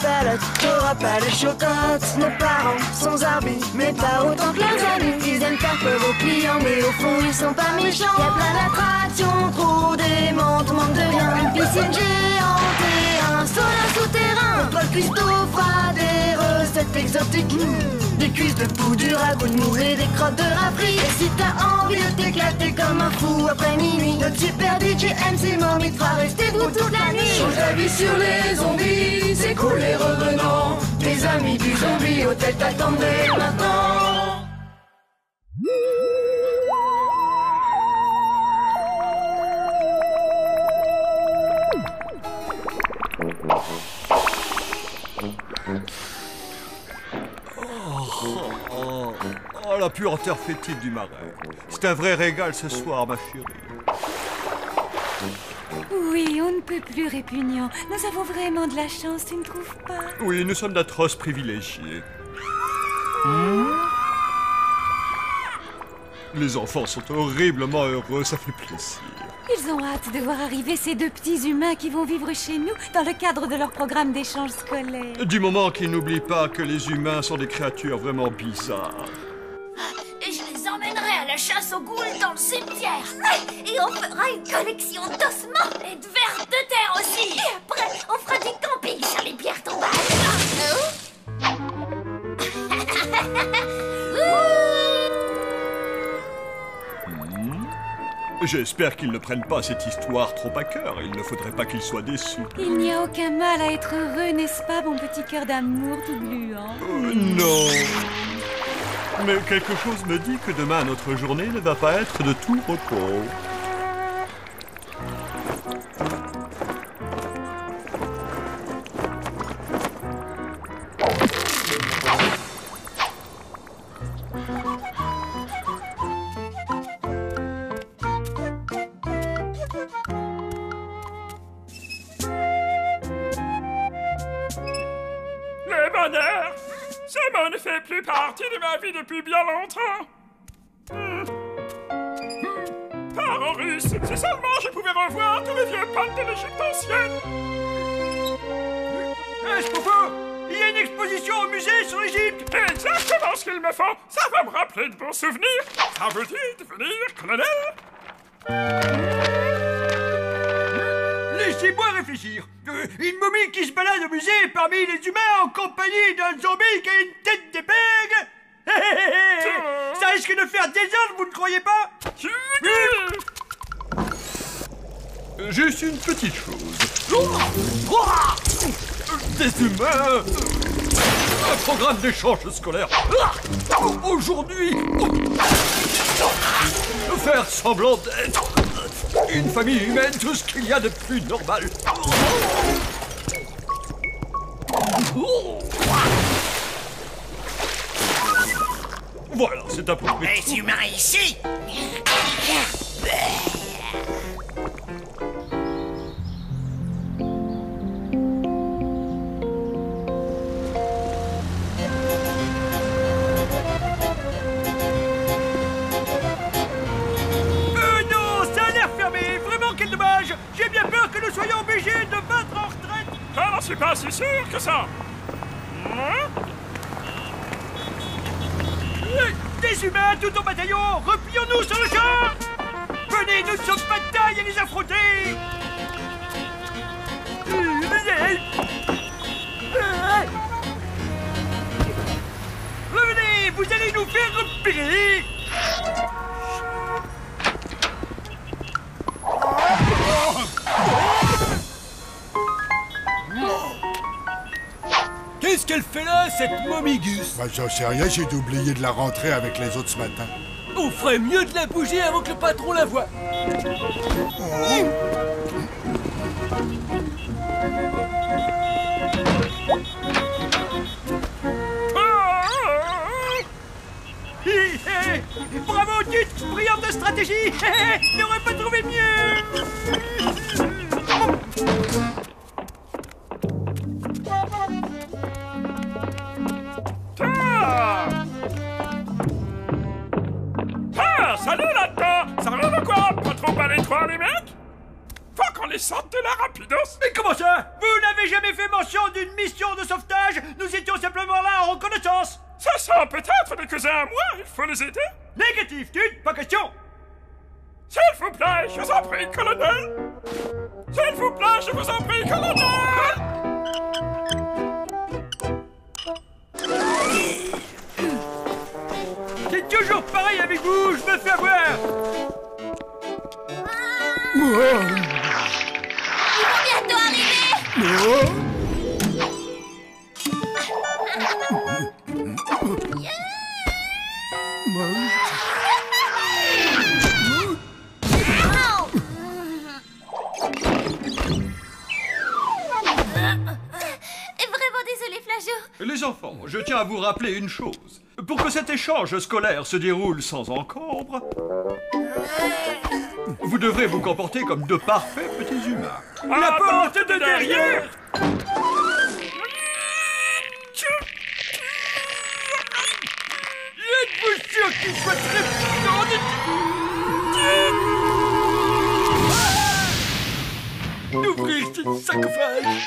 palottes, t'auras pas les chocottes. Nos parents sont zarbis, mais pas autant que leurs amis. Ils aiment faire peur aux clients, mais au fond ils sont pas méchants. Y'a plein d'attractions, trop démentes, manque de rien. Une piscine géante et un sauna souterrain. Paul Cuistot fera des recettes exotiques. Des cuisses de poux, du ragoût de mou et des crottes de rats frits. Et si t'as envie de t'éclater comme un fou après minuit, notre super DJ MC Mommy te fera rester debout toute la nuit. Change d'avis sur les zombies, c'est cool les revenants. Tes amis du zombie hôtel t'attendent dès maintenant. Oh, la puanteur fétide du marais. C'est un vrai régal ce soir, ma chérie. Oui, on ne peut plus répugnant. Nous avons vraiment de la chance, tu ne trouves pas? Oui, nous sommes d'atroces privilégiés. Les enfants sont horriblement heureux, ça fait plaisir. Ils ont hâte de voir arriver ces deux petits humains qui vont vivre chez nous dans le cadre de leur programme d'échange scolaire. Du moment qu'ils n'oublient pas que les humains sont des créatures vraiment bizarres. Et je les emmènerai à la chasse aux goules dans le cimetière. Et on fera une collection d'ossements et de vers de terre aussi. Et après, on fera du camping sur les pierres tombales. J'espère qu'ils ne prennent pas cette histoire trop à cœur. Il ne faudrait pas qu'ils soient déçus. Il n'y a aucun mal à être heureux, n'est-ce pas, mon petit cœur d'amour tout gluant? Non. Mais quelque chose me dit que demain, notre journée ne va pas être de tout repos. Ça ne fait plus partie de ma vie depuis bien longtemps. Parents russes, si seulement je pouvais revoir tous les vieux pâtes de l'Égypte ancienne. Il y a une exposition au musée sur l'Égypte. Exactement ce qu'il me faut. Ça va me rappeler de bons souvenirs. Ça vous dit de venir, colonel? Laissez-moi réfléchir. Une momie qui se balade au musée parmi les humains en compagnie d'un zombie qui a une tête d'épingle. Ça risque de faire désordre, vous ne croyez pas? Juste une petite chose. Des humains. Un programme d'échange scolaire. Aujourd'hui. Faire semblant d'être une famille humaine, tout ce qu'il y a de plus normal. Voilà, c'est un peu... Les humains ici. J'ai bien peur que nous soyons obligés de battre en retraite. Ah, je suis pas si sûr que ça. Des humains tout en bataillon, replions-nous sur le champ. Venez, nous ne sommes pas de taille à les affronter. Revenez, vous allez nous faire repérer. Qu'est-ce qu'elle fait là, cette momigus? Bah, j'en sais rien, j'ai oublié de la rentrer avec les autres ce matin. On ferait mieux de la bouger avant que le patron la voie. Bravo, Tut! Brillante stratégie! N'aurais pas trouvé mieux! Salut là-dedans! Ça va de quoi? Pas trop à l'étroit, les mecs? Faut qu'on les centres de la rapidos. Mais comment ça? Vous n'avez jamais fait mention d'une mission de sauvetage? Nous étions simplement là en reconnaissance. Ça sent peut-être des cousins à moi, il faut les aider. Négatif, Tut, pas question. S'il vous plaît, je vous en prie, colonel. S'il vous plaît, je vous en prie, colonel. C'est toujours pareil avec vous, je me fais avoir. Ils vont bientôt arriver. Vraiment désolé, Flageot. Les enfants, je tiens à vous rappeler une chose. Pour que cet échange scolaire se déroule sans encombre, vous devrez vous comporter comme de parfaits petits humains. La porte de derrière. Êtes-vous sûr qu'il soit très puissant? D'ouvrir ce sarcophage.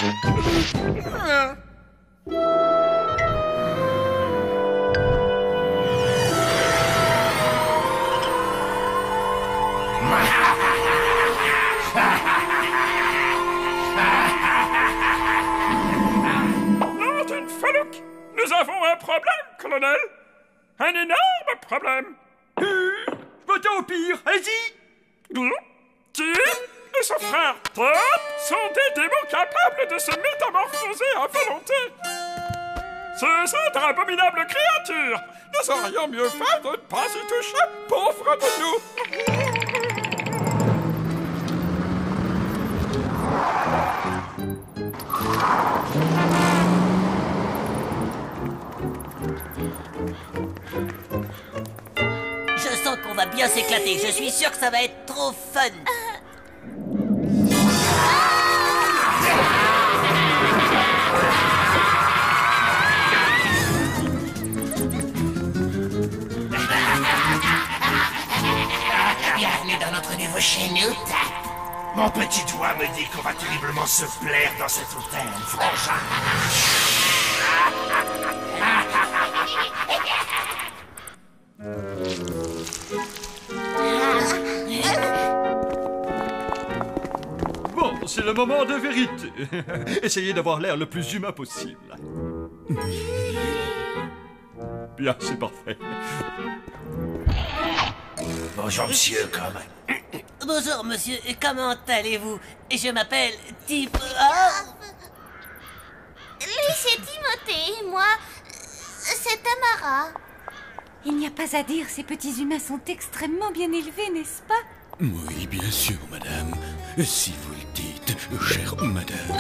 Non, t'es une falouque. Nous avons un problème, colonel. Un énorme problème. Votons au pire, allez-y. Tim et son frère Todd sont des démons capables de se métamorphoser à volonté. Ce sont d'abominables créatures. Nous aurions mieux fait de ne pas y toucher, pauvres de nous. Je sens qu'on va bien s'éclater. Je suis sûr que ça va être trop fun. Bienvenue dans notre nouveau chenoute. Mon petit doigt me dit qu'on va terriblement se plaire dans cet hôtel, frangin. Bon, c'est le moment de vérité. Essayez d'avoir l'air le plus humain possible. Bien, c'est parfait. Bonjour, monsieur, Bonjour, monsieur. Comment allez-vous? Je m'appelle Tip... Oh, Lui, c'est Timothée et moi, c'est Tamara. Il n'y a pas à dire, ces petits humains sont extrêmement bien élevés, n'est-ce pas? Oui, bien sûr, madame. Si vous le dites, chère madame.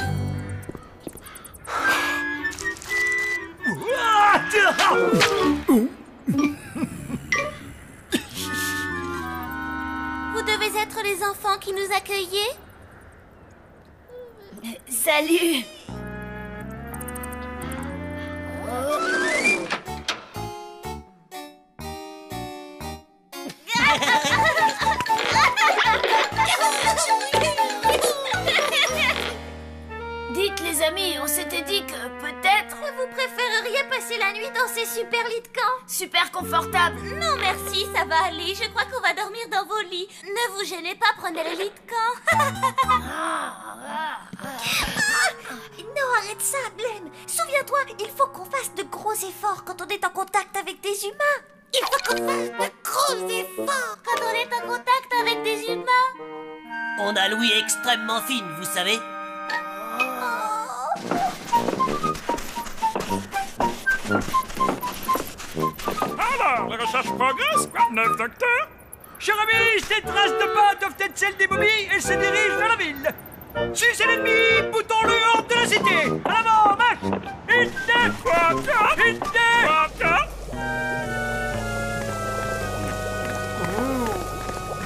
Vous devez être les enfants qui nous accueillaient? Salut! Dites les amis, on s'était dit que peut-être vous préféreriez passer la nuit dans ces super lits de camp. Super confortable. Non merci, ça va aller. Je crois qu'on va dormir dans vos lits. Ne vous gênez pas, prenez le lit de camp. Non, arrête ça, Glenn. Souviens-toi, il faut qu'on fasse de gros efforts quand on est en contact avec des humains. Il faut qu'on fasse de gros efforts quand on est en contact avec des humains. on a l'ouïe extrêmement fine, vous savez. Alors, la recherche progresse, quoi de neuf, docteur? Cher ami, ces traces de pas doivent être celles des momies et se dirigent vers la ville. Si c'est l'ennemi, boutons-le hors de la cité. À l'avant, marche. Une, deux, trois, quatre. Une, deux. Trois, quatre.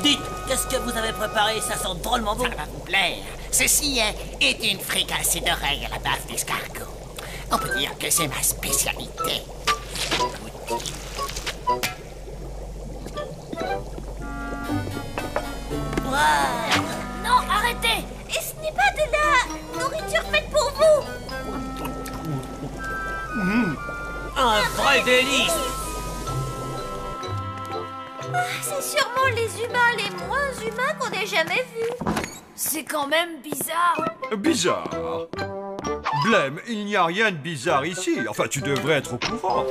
Dites, qu'est-ce que vous avez préparé? Ça sent drôlement bon. Ça va vous plaire. Ceci est une fricassée d'oreille à la base d'escargot. On peut dire que c'est ma spécialité. Non, arrêtez! un vrai délice. C'est sûrement les humains les moins humains qu'on ait jamais vus. C'est quand même bizarre. Bizarre. Blême, il n'y a rien de bizarre ici. Enfin, tu devrais être au courant.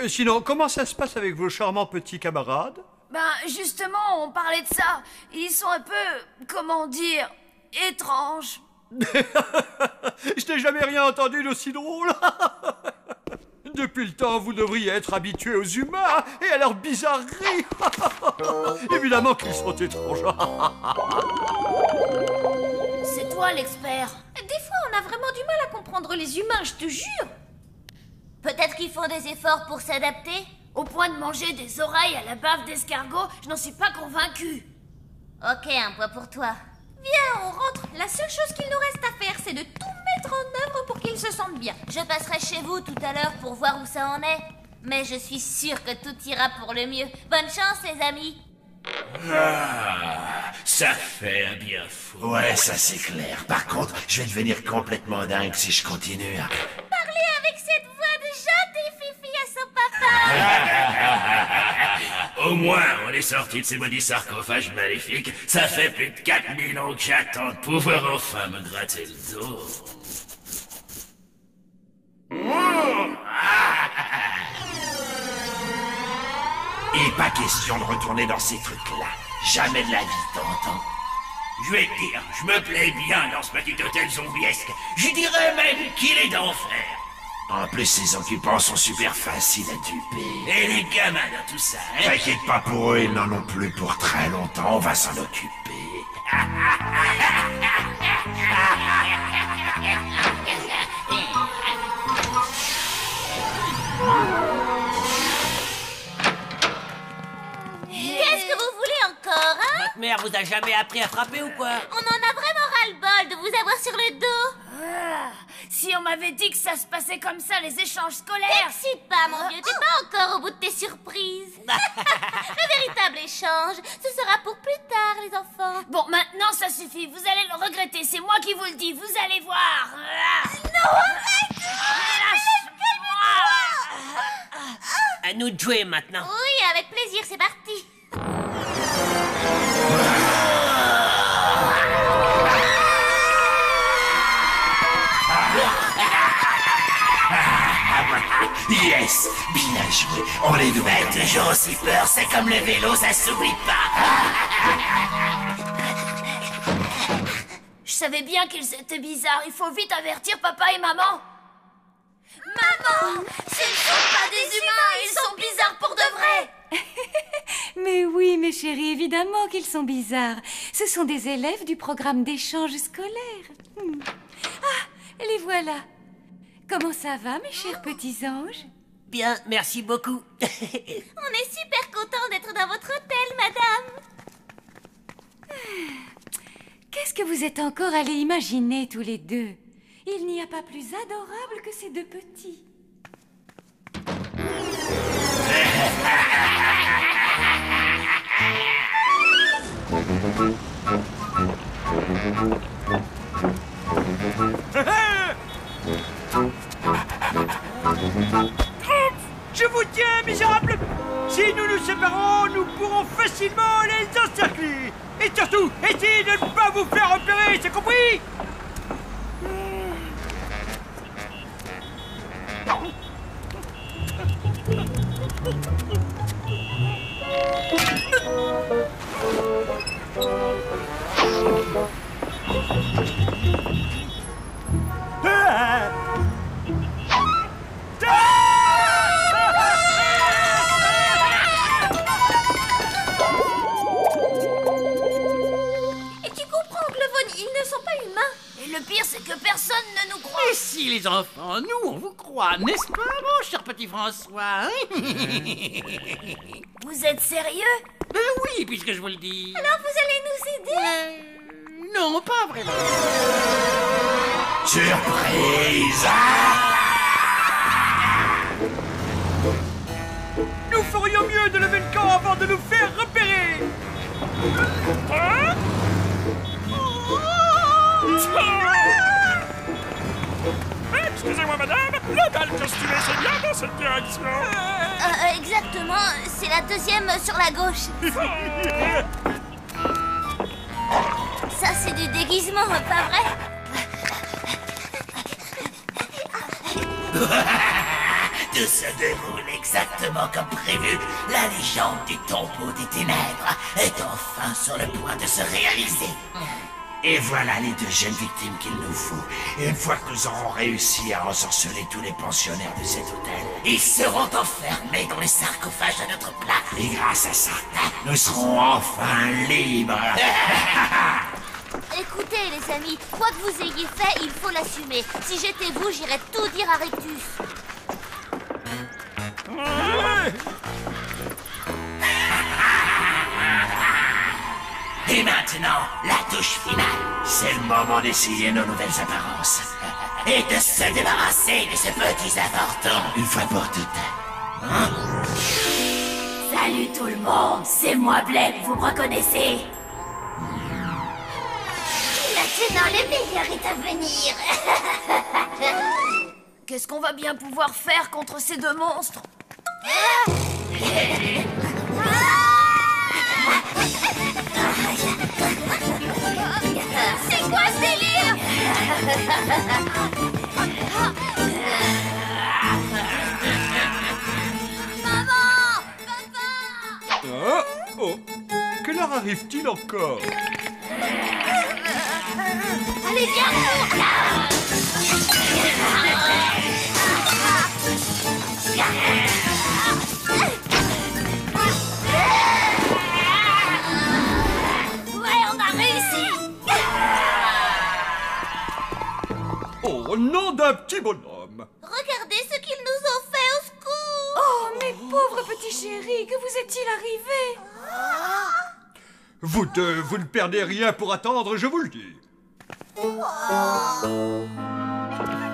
Sinon, comment ça se passe avec vos charmants petits camarades? Ben, justement, on parlait de ça. Ils sont un peu, comment dire, étranges. Je n'ai jamais rien entendu d'aussi drôle. Depuis le temps, vous devriez être habitués aux humains et à leurs bizarreries. Évidemment qu'ils sont étranges. C'est toi l'expert. Des fois, on a vraiment du mal à comprendre les humains, je te jure. Peut-être qu'ils font des efforts pour s'adapter. Au point de manger des oreilles à la bave d'escargot, je n'en suis pas convaincue. Ok, un point pour toi. Viens, on rentre. La seule chose qu'il nous reste à faire, c'est de tout mettre en œuvre pour qu'ils se sentent bien. Je passerai chez vous tout à l'heure pour voir où ça en est. Mais je suis sûre que tout ira pour le mieux. Bonne chance, les amis. Ah, ça fait un bien fou. Ouais, ça c'est clair. Par contre, je vais devenir complètement dingue si je continue. Parlez avec cette voix de gentille fifi à son papa. Au moins, on est sorti de ces maudits sarcophages maléfiques. Ça fait plus de 4000 ans que j'attends de pouvoir enfin me gratter le dos. Il est pas question de retourner dans ces trucs-là. Jamais de la vie, t'entends? Je vais te dire, je me plais bien dans ce petit hôtel zombiesque. Je dirais même qu'il est d'enfer. En plus, ces occupants sont super faciles à duper. Et les gamins dans tout ça, hein? T'inquiète pas pour eux, ils n'en ont plus pour très longtemps. On va s'en occuper. Qu'est-ce que vous voulez encore, hein? Votre mère vous a jamais appris à frapper ou quoi? On en a vraiment ras-le-bol de vous avoir sur le dos. Si on m'avait dit que ça se passait comme ça, les échanges scolaires. T'excite pas, mon vieux, t'es pas encore au bout de tes surprises. Le véritable échange, ce sera pour plus tard, les enfants. Bon, maintenant ça suffit, vous allez le regretter, c'est moi qui vous le dis, vous allez voir. Non, arrête! À nous de jouer maintenant. Oui, avec plaisir, c'est parti. Yes, bien joué. On les fait toujours aussi peur, c'est comme le vélo, ça s'oublie pas. Je savais bien qu'ils étaient bizarres, il faut vite avertir papa et maman. Maman, ce ne sont pas des humains, ils sont bizarres pour de vrai. Mais oui, mes chéris, évidemment qu'ils sont bizarres. Ce sont des élèves du programme d'échange scolaire. Ah, les voilà. Comment ça va, mes chers petits anges? Bien, merci beaucoup. On est super contents d'être dans votre hôtel, madame. Qu'est-ce que vous êtes encore allés imaginer tous les deux? Il n'y a pas plus adorable que ces deux petits. Je vous tiens, misérables! Si nous nous séparons, nous pourrons facilement les encercler. Et surtout, essayez de ne pas vous faire repérer, c'est compris? Et tu comprends, Clovon, ils ne sont pas humains. Et le pire, c'est que personne ne nous croit. Et si, les enfants, nous, on vous croit, n'est-ce pas, mon cher petit François, hein? Vous êtes sérieux? Oui, puisque je vous le dis. Alors vous allez nous aider? Non, pas vraiment. Surprise! Nous ferions mieux de lever le camp avant de nous faire repérer. Hein? Excusez-moi, madame, le mal costumé, c'est bien dans cette direction. Exactement, c'est la deuxième sur la gauche. Ça, c'est du déguisement, pas vrai? Tout se déroule exactement comme prévu. La légende du tombeau des ténèbres est enfin sur le point de se réaliser. Et voilà les 2 jeunes victimes qu'il nous faut. Et une fois que nous aurons réussi à ensorceler tous les pensionnaires de cet hôtel, ils seront enfermés dans les sarcophages à notre place. Et grâce à ça, nous serons enfin libres. Écoutez, les amis, quoi que vous ayez fait, il faut l'assumer. Si j'étais vous, j'irais tout dire à Rictus. Et maintenant, la touche finale. C'est le moment d'essayer nos nouvelles apparences. Et de se débarrasser de ces petits avortons. Une fois pour toutes. Hein? Salut tout le monde, c'est moi Blake, vous me reconnaissez? Maintenant, le meilleur est à venir. Qu'est-ce qu'on va bien pouvoir faire contre ces 2 monstres? C'est quoi ce délire? Maman! Papa! Oh! Quelle heure arrive-t-il encore? Allez, viens, ouais, on a réussi. Oh, nom d'un petit bonhomme! Regardez ce qu'ils nous ont fait, au secours. Oh, mes pauvres petits chéris, que vous est-il arrivé? Vous deux, vous ne perdez rien pour attendre, je vous le dis.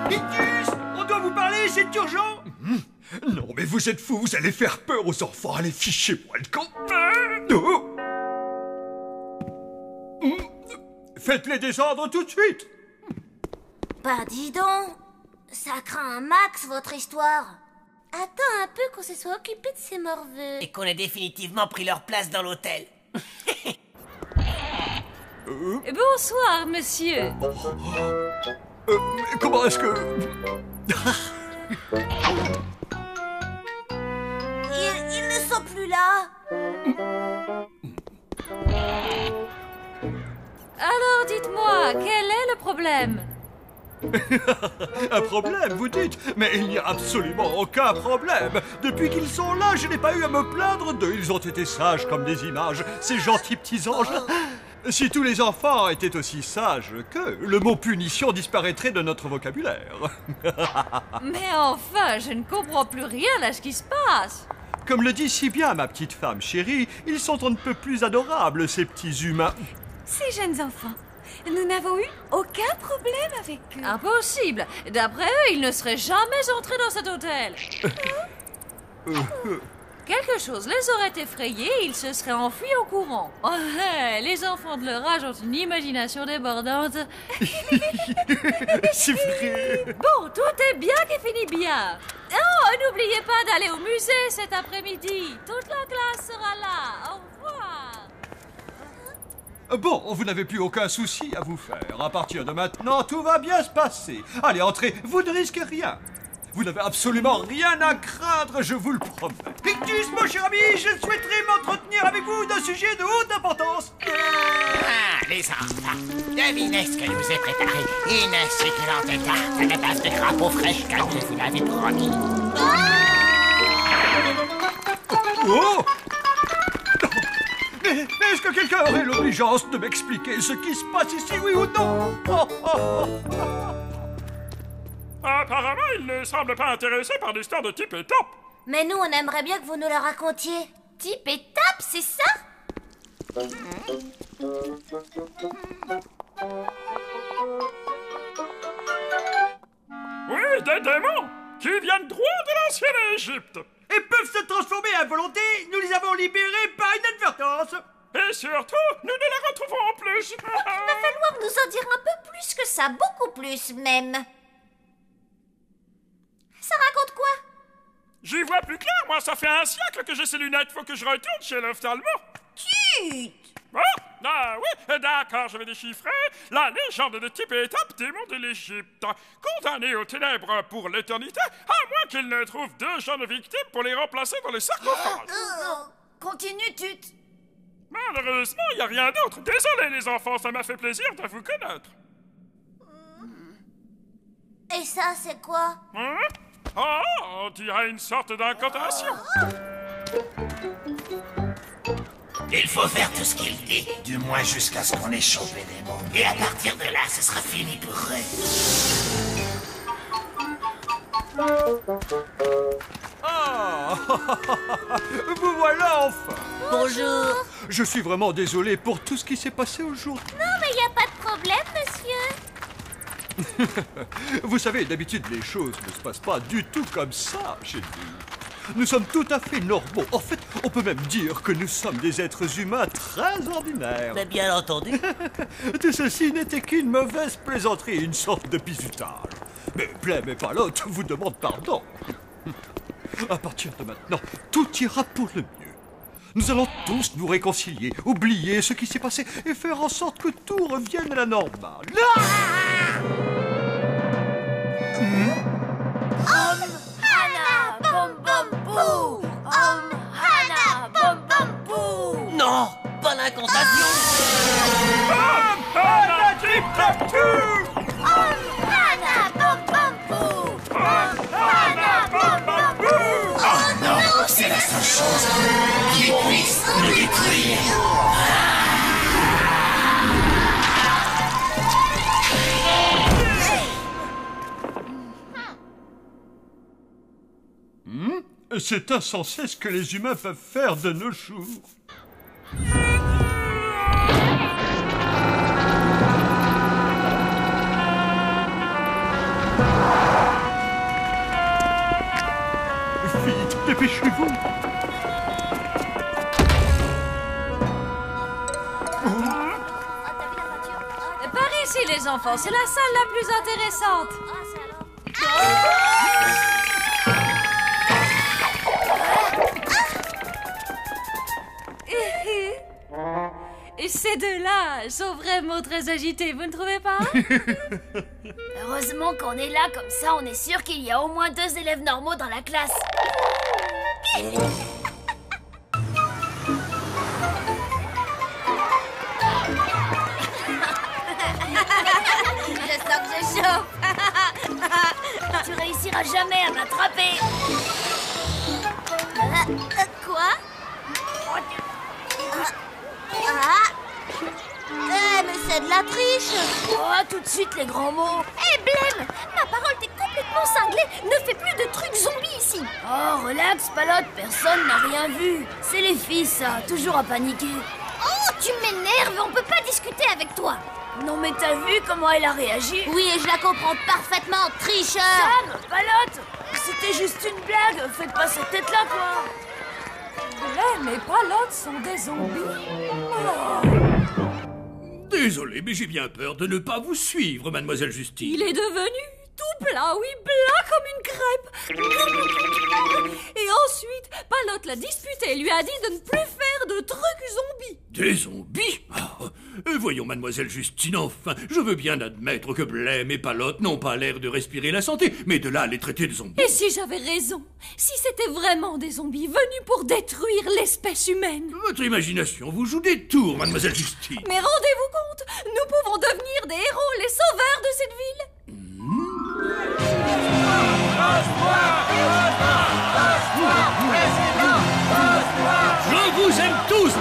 Rictus, on doit vous parler, c'est urgent. Non, mais vous êtes fous, vous allez faire peur aux enfants. Allez, fichez-moi le camp. Oh. Faites-les descendre tout de suite. Bah, dis donc, ça craint un max, votre histoire. Attends un peu qu'on se soit occupé de ces morveux. Et qu'on ait définitivement pris leur place dans l'hôtel. Bonsoir, monsieur. Comment est-ce que... Ils ne sont plus là. Alors, dites-moi, quel est le problème? Un problème, vous dites? Mais il n'y a absolument aucun problème. Depuis qu'ils sont là, je n'ai pas eu à me plaindre d'eux. Ils ont été sages comme des images, ces gentils petits anges. Si tous les enfants étaient aussi sages qu'eux, le mot punition disparaîtrait de notre vocabulaire. Mais enfin, je ne comprends plus rien à ce qui se passe. Comme le dit si bien ma petite femme chérie, ils sont on ne peut plus adorables, ces petits humains. Ces jeunes enfants, nous n'avons eu aucun problème avec eux. Impossible. D'après eux, ils ne seraient jamais entrés dans cet hôtel. Quelque chose les aurait effrayés et ils se seraient enfuis en courant. Ouais, les enfants de leur âge ont une imagination débordante. C'est vrai. Bon, tout est bien qui finit bien. Oh, n'oubliez pas d'aller au musée cet après-midi. Toute la classe sera là. Au revoir. Bon, vous n'avez plus aucun souci à vous faire. À partir de maintenant, tout va bien se passer. Allez, entrez, vous ne risquez rien. Vous n'avez absolument rien à craindre, je vous le promets. Rictus, mon cher ami, je souhaiterais m'entretenir avec vous d'un sujet de haute importance. Ah, les enfants, devinez ce que nous est préparé. Une succulente tarte à la base de crapaud fraîche comme je vous l'avais promis. Oh! Mais est-ce que quelqu'un aurait l'obligeance de m'expliquer ce qui se passe ici, oui ou non? Apparemment, il ne semble pas intéressé par l'histoire de Tip et Top. Mais nous, on aimerait bien que vous nous la racontiez. Tip et Tap, c'est ça? Oui, des démons qui viennent droit de l'ancienne Égypte. Et peuvent se transformer à volonté. Nous les avons libérés par inadvertance. Et surtout, nous ne les retrouvons plus. Il va falloir nous en dire un peu plus que ça, beaucoup plus même. Ça J'y vois plus clair, moi, ça fait un siècle que j'ai ces lunettes. Faut que je retourne chez l'ophtalmo. Chut! Oh, ah oui, d'accord, je vais déchiffrer. La légende de Type et Étape, démon de l'Égypte. Condamné aux ténèbres pour l'éternité, à moins qu'il ne trouve 2 jeunes victimes pour les remplacer dans les sarcophages. Continue, Tut. Malheureusement, il n'y a rien d'autre. Désolé, les enfants, ça m'a fait plaisir de vous connaître. Et ça, c'est quoi? Hein? Oh, on dirait une sorte d'incantation. Il faut faire tout ce qu'il dit, du moins jusqu'à ce qu'on ait chopé des mots. Et à partir de là, ce sera fini pour eux. Ah, vous voilà enfin. Bonjour. Je suis vraiment désolé pour tout ce qui s'est passé aujourd'hui. Non, mais il n'y a pas de problème, monsieur. Vous savez, d'habitude, les choses ne se passent pas du tout comme ça chez nous. Nous sommes tout à fait normaux. En fait, on peut même dire que nous sommes des êtres humains très ordinaires. Mais bien entendu. Tout ceci n'était qu'une mauvaise plaisanterie, une sorte de bizutage. Mais Blême et Palotte vous demandent pardon. À partir de maintenant, tout ira pour le mieux. Nous allons tous nous réconcilier, oublier ce qui s'est passé et faire en sorte que tout revienne à la normale. Hana, bom bom bou. Hana, bom bom bou. Non, pas l'incantation. Hana, tip-tap-tout. Hana, bom bom bou. Hana, bom bom bou. Oh non, c'est la seule chose qui puisse me détruire. C'est insensé ce que les humains peuvent faire de nos jours. Vite, dépêchez-vous. Par ici, les enfants, c'est la salle la plus intéressante. Et ces deux-là sont vraiment très agités, vous ne trouvez pas? Heureusement qu'on est là, comme ça on est sûr qu'il y a au moins 2 élèves normaux dans la classe. Je sens que je chauffe. Tu réussiras jamais à m'attraper. Quoi? Mais c'est de la triche. Oh, tout de suite les grands mots. Hé, Blême, ma parole t'es complètement cinglée. Ne fais plus de trucs zombies ici. Oh, relax, Palotte, personne n'a rien vu. C'est les filles, ça, toujours à paniquer. Oh, tu m'énerves, on peut pas discuter avec toi. Non, mais t'as vu comment elle a réagi? Oui, et je la comprends parfaitement, tricheur. Sam, Palotte, c'était juste une blague. Faites pas cette tête-là, quoi. Blême et Palotte sont des zombies. Désolé, mais j'ai bien peur de ne pas vous suivre, mademoiselle Justine. Il est devenu tout plat, oui, plat comme une crêpe. Et ensuite, Palotte l'a disputé et lui a dit de ne plus faire de trucs zombies. Des zombies? Voyons, mademoiselle Justine, enfin, je veux bien admettre que Blême et Palotte n'ont pas l'air de respirer la santé, mais de là à les traiter de zombies. Et si j'avais raison? Si c'était vraiment des zombies venus pour détruire l'espèce humaine? Votre imagination vous joue des tours, mademoiselle Justine. Mais rendez-vous compte, nous pouvons devenir des héros, les sauveurs de cette ville. Je vous aime tous.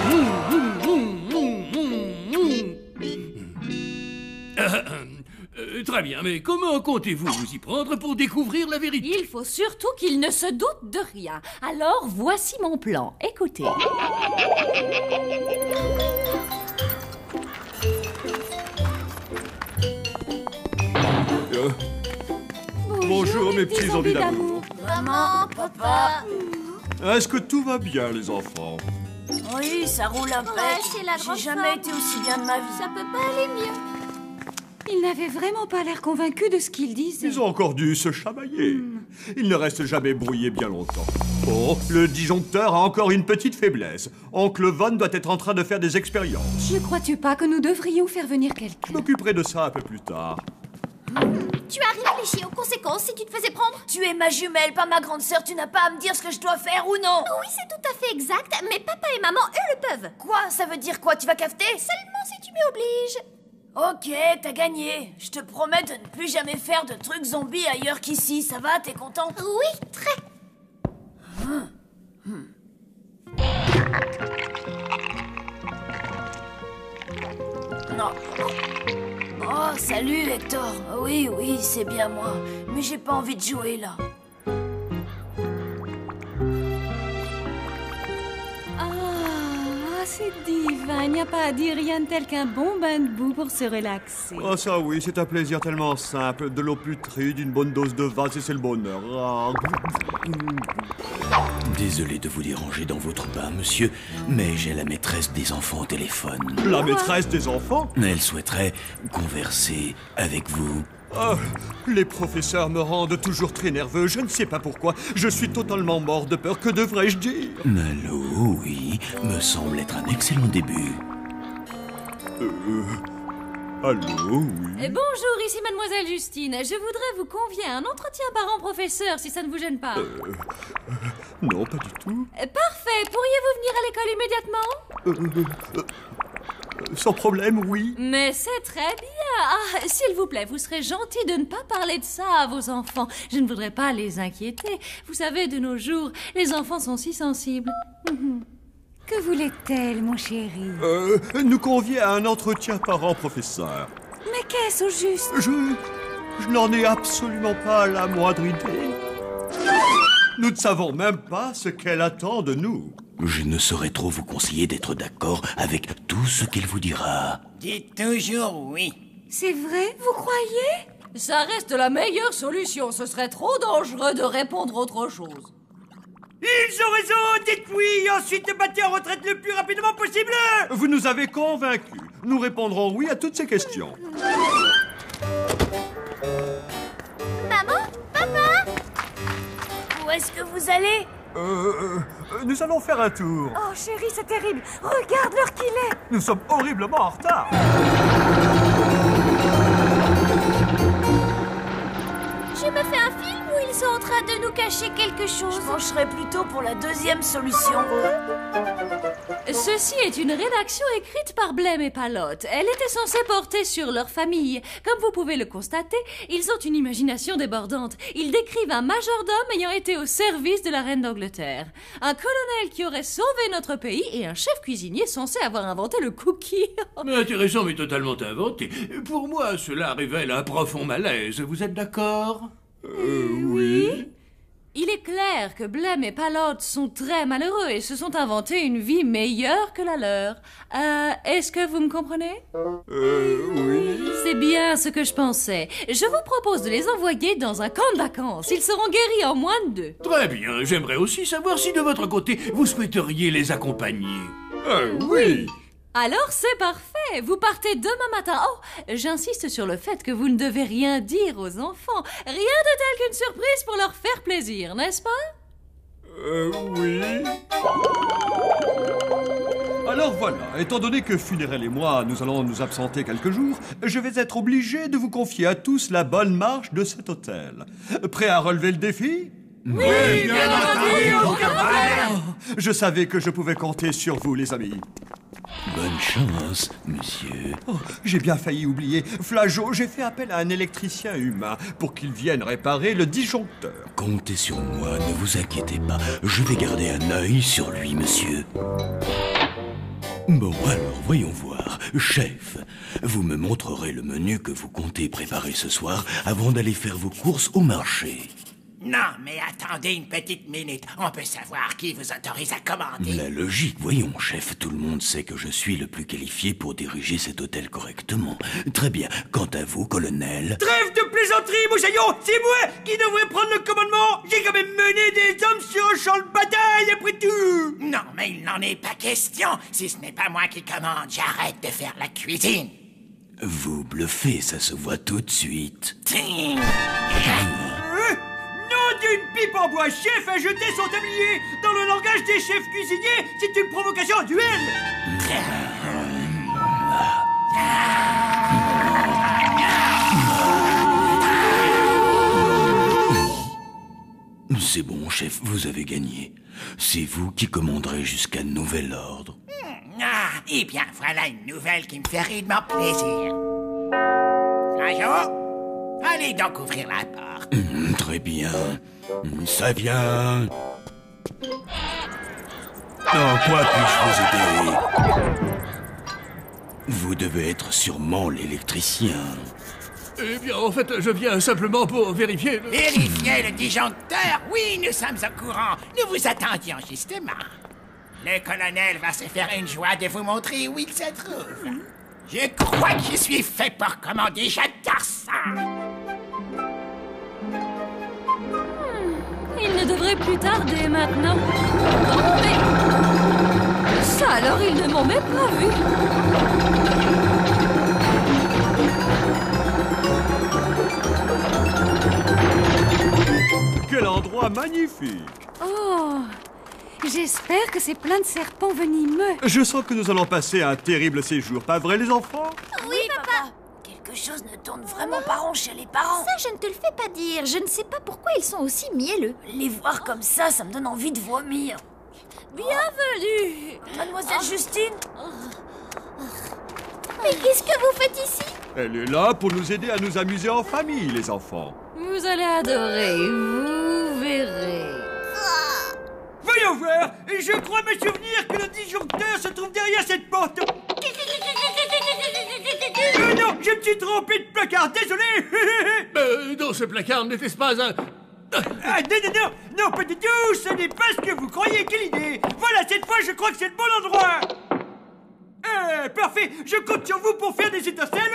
Très bien, mais comment comptez-vous vous y prendre pour découvrir la vérité? Il faut surtout qu'il ne se doute de rien. Alors, voici mon plan. Écoutez. Bonjour, mes petits zombies d'amour. Maman, papa. Est-ce que tout va bien, les enfants? Oui, ça roule un peu. Ouais, c'est la J'ai grande jamais forme. été aussi bien de ma vie. Ça peut pas aller mieux. Il n'avait vraiment pas l'air convaincu de ce qu'il disait. Ils ont encore dû se chamailler. Ils ne restent jamais brouillés bien longtemps. Oh, le disjoncteur a encore une petite faiblesse. Oncle Von doit être en train de faire des expériences. Ne crois-tu pas que nous devrions faire venir quelqu'un? Je m'occuperai de ça un peu plus tard. Tu as réfléchi aux conséquences si tu te faisais prendre? Tu es ma jumelle, pas ma grande sœur. Tu n'as pas à me dire ce que je dois faire ou non. Oui, c'est tout à fait exact. Mais papa et maman, eux, le peuvent. Quoi? Ça veut dire quoi? Tu vas cafeter? Seulement si tu m'y obliges. Ok, t'as gagné. Je te promets de ne plus jamais faire de trucs zombies ailleurs qu'ici. Ça va? T'es contente? Oui, très. Non. Oh, salut Hector. Oui, c'est bien moi. Mais j'ai pas envie de jouer là. C'est divin, il n'y a pas à dire rien de tel qu'un bon bain de boue pour se relaxer. Oh ça oui, c'est un plaisir tellement simple. De l'eau putride, une bonne dose de vase et c'est le bonheur. Désolé de vous déranger dans votre bain, monsieur, mais j'ai la maîtresse des enfants au téléphone. La maîtresse des enfants? Elle souhaiterait converser avec vous. Oh, les professeurs me rendent toujours très nerveux, je ne sais pas pourquoi. Je suis totalement mort de peur, que devrais-je dire? Allô, oui, me semble être un excellent début. Allô, oui. Bonjour, ici Mademoiselle Justine. Je voudrais vous convier à un entretien parent-professeur, si ça ne vous gêne pas. Non, pas du tout. Parfait, pourriez-vous venir à l'école immédiatement? Sans problème, oui. Mais c'est très bien. S'il vous plaît, vous serez gentil de ne pas parler de ça à vos enfants. Je ne voudrais pas les inquiéter. Vous savez, de nos jours, les enfants sont si sensibles. Que voulait-elle, mon chéri? Nous convier à un entretien parent-professeur. Mais qu'est-ce au juste? Je n'en ai absolument pas la moindre idée. Nous ne savons même pas ce qu'elle attend de nous. Je ne saurais trop vous conseiller d'être d'accord avec tout ce qu'elle vous dira. Dites toujours oui. C'est vrai, vous croyez? Ça reste la meilleure solution. Ce serait trop dangereux de répondre autre chose. Ils ont raison, dites oui, et ensuite battez en retraite le plus rapidement possible. Vous nous avez convaincus. Nous répondrons oui à toutes ces questions. Maman? Papa? Où est-ce que vous allez? Nous allons faire un tour. Oh chérie, c'est terrible. Regarde l'heure qu'il est. Nous sommes horriblement en retard. Je me fais un film où ils sont en train de nous cacher quelque chose. Je pencherais plutôt pour la deuxième solution. Ceci est une rédaction écrite par Blême et Palotte. Elle était censée porter sur leur famille. Comme vous pouvez le constater, ils ont une imagination débordante. Ils décrivent un majordome ayant été au service de la reine d'Angleterre, un colonel qui aurait sauvé notre pays et un chef cuisinier censé avoir inventé le cookie. Mais intéressant mais totalement inventé. Pour moi, cela révèle un profond malaise. Vous êtes d'accord? Oui. Il est clair que Blême et Palotte sont très malheureux et se sont inventés une vie meilleure que la leur. Est-ce que vous me comprenez? Oui. C'est bien ce que je pensais. Je vous propose de les envoyer dans un camp de vacances. Ils seront guéris en moins de 2. Très bien. J'aimerais aussi savoir si de votre côté, vous souhaiteriez les accompagner. Oui. Alors c'est parfait, vous partez demain matin. Oh, j'insiste sur le fait que vous ne devez rien dire aux enfants. Rien de tel qu'une surprise pour leur faire plaisir, n'est-ce pas? Oui. Alors voilà, étant donné que Funérailles et moi, nous allons nous absenter quelques jours, je vais être obligé de vous confier à tous la bonne marche de cet hôtel. Prêt à relever le défi? Oui, bien entendu, aucun problème. Je savais que je pouvais compter sur vous, les amis. Bonne chance, monsieur. Oh, j'ai bien failli oublier. Flageot, j'ai fait appel à un électricien humain pour qu'il vienne réparer le disjoncteur. Comptez sur moi, ne vous inquiétez pas. Je vais garder un œil sur lui, monsieur. Bon, alors, voyons voir. Chef, vous me montrerez le menu que vous comptez préparer ce soir avant d'aller faire vos courses au marché. Non, mais attendez une petite minute. On peut savoir qui vous autorise à commander. La logique, voyons, chef. Tout le monde sait que je suis le plus qualifié pour diriger cet hôtel correctement. Très bien. Quant à vous, colonel... Trêve de plaisanterie, Moussaillon. C'est moi qui devrais prendre le commandement. J'ai quand même mené des hommes sur un champ de bataille, après tout. Non, mais il n'en est pas question. Si ce n'est pas moi qui commande, j'arrête de faire la cuisine. Vous bluffez, ça se voit tout de suite. Nom d'une pipe en bois, chef a jeté son tablier. Dans le langage des chefs cuisiniers, c'est une provocation à duel. C'est bon, chef, vous avez gagné. C'est vous qui commanderez jusqu'à nouvel ordre. Eh bien, voilà une nouvelle qui me fait rudement plaisir. Flageot, allez donc ouvrir la porte. Très bien. Ça vient. En quoi puis-je vous aider? Vous devez être sûrement l'électricien. Eh bien, en fait, je viens simplement pour vérifier le... Vérifier le disjoncteur? Oui, nous sommes au courant. Nous vous attendions justement. Le colonel va se faire une joie de vous montrer où il se trouve. Je crois que je suis fait pour commander, j'adore ça. Il ne devrait plus tarder maintenant. Oh, mais... Ça alors, ils ne m'ont même pas vu. Quel endroit magnifique! Oh, j'espère que c'est plein de serpents venimeux. Je sens que nous allons passer un terrible séjour, pas vrai les enfants? Oui, papa. Quelque chose ne tourne vraiment pas rond chez les parents. Ça, je ne te le fais pas dire. Je ne sais pas pourquoi ils sont aussi mielleux. Les voir comme ça me donne envie de vomir. Bienvenue, Mademoiselle Justine. Mais qu'est-ce que vous faites ici? Elle est là pour nous aider à nous amuser en famille, les enfants. Vous allez adorer, vous verrez. Voyons voir. Je crois me souvenir que le disjoncteur se trouve derrière cette porte. Non, je me suis trompé de placard, désolé. Non, ce placard n'était-ce pas un... Ah, non, pas du tout, ce n'est pas ce que vous croyez, quelle idée. Voilà, cette fois, je crois que c'est le bon endroit. Parfait, je compte sur vous pour faire des étincelles.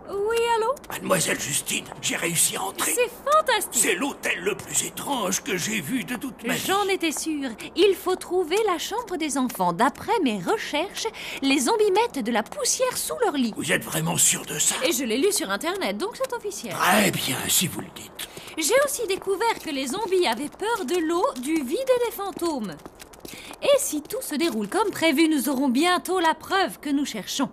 Oui, allô? Mademoiselle Justine, j'ai réussi à entrer. C'est fantastique. C'est l'hôtel le plus étrange que j'ai vu de toute ma vie. J'en étais sûre. Il faut trouver la chambre des enfants. D'après mes recherches, les zombies mettent de la poussière sous leur lit. Vous êtes vraiment sûr de ça? Et je l'ai lu sur Internet, donc c'est officiel. Très bien, si vous le dites. J'ai aussi découvert que les zombies avaient peur de l'eau, du vide et des fantômes. Et si tout se déroule comme prévu, nous aurons bientôt la preuve que nous cherchons.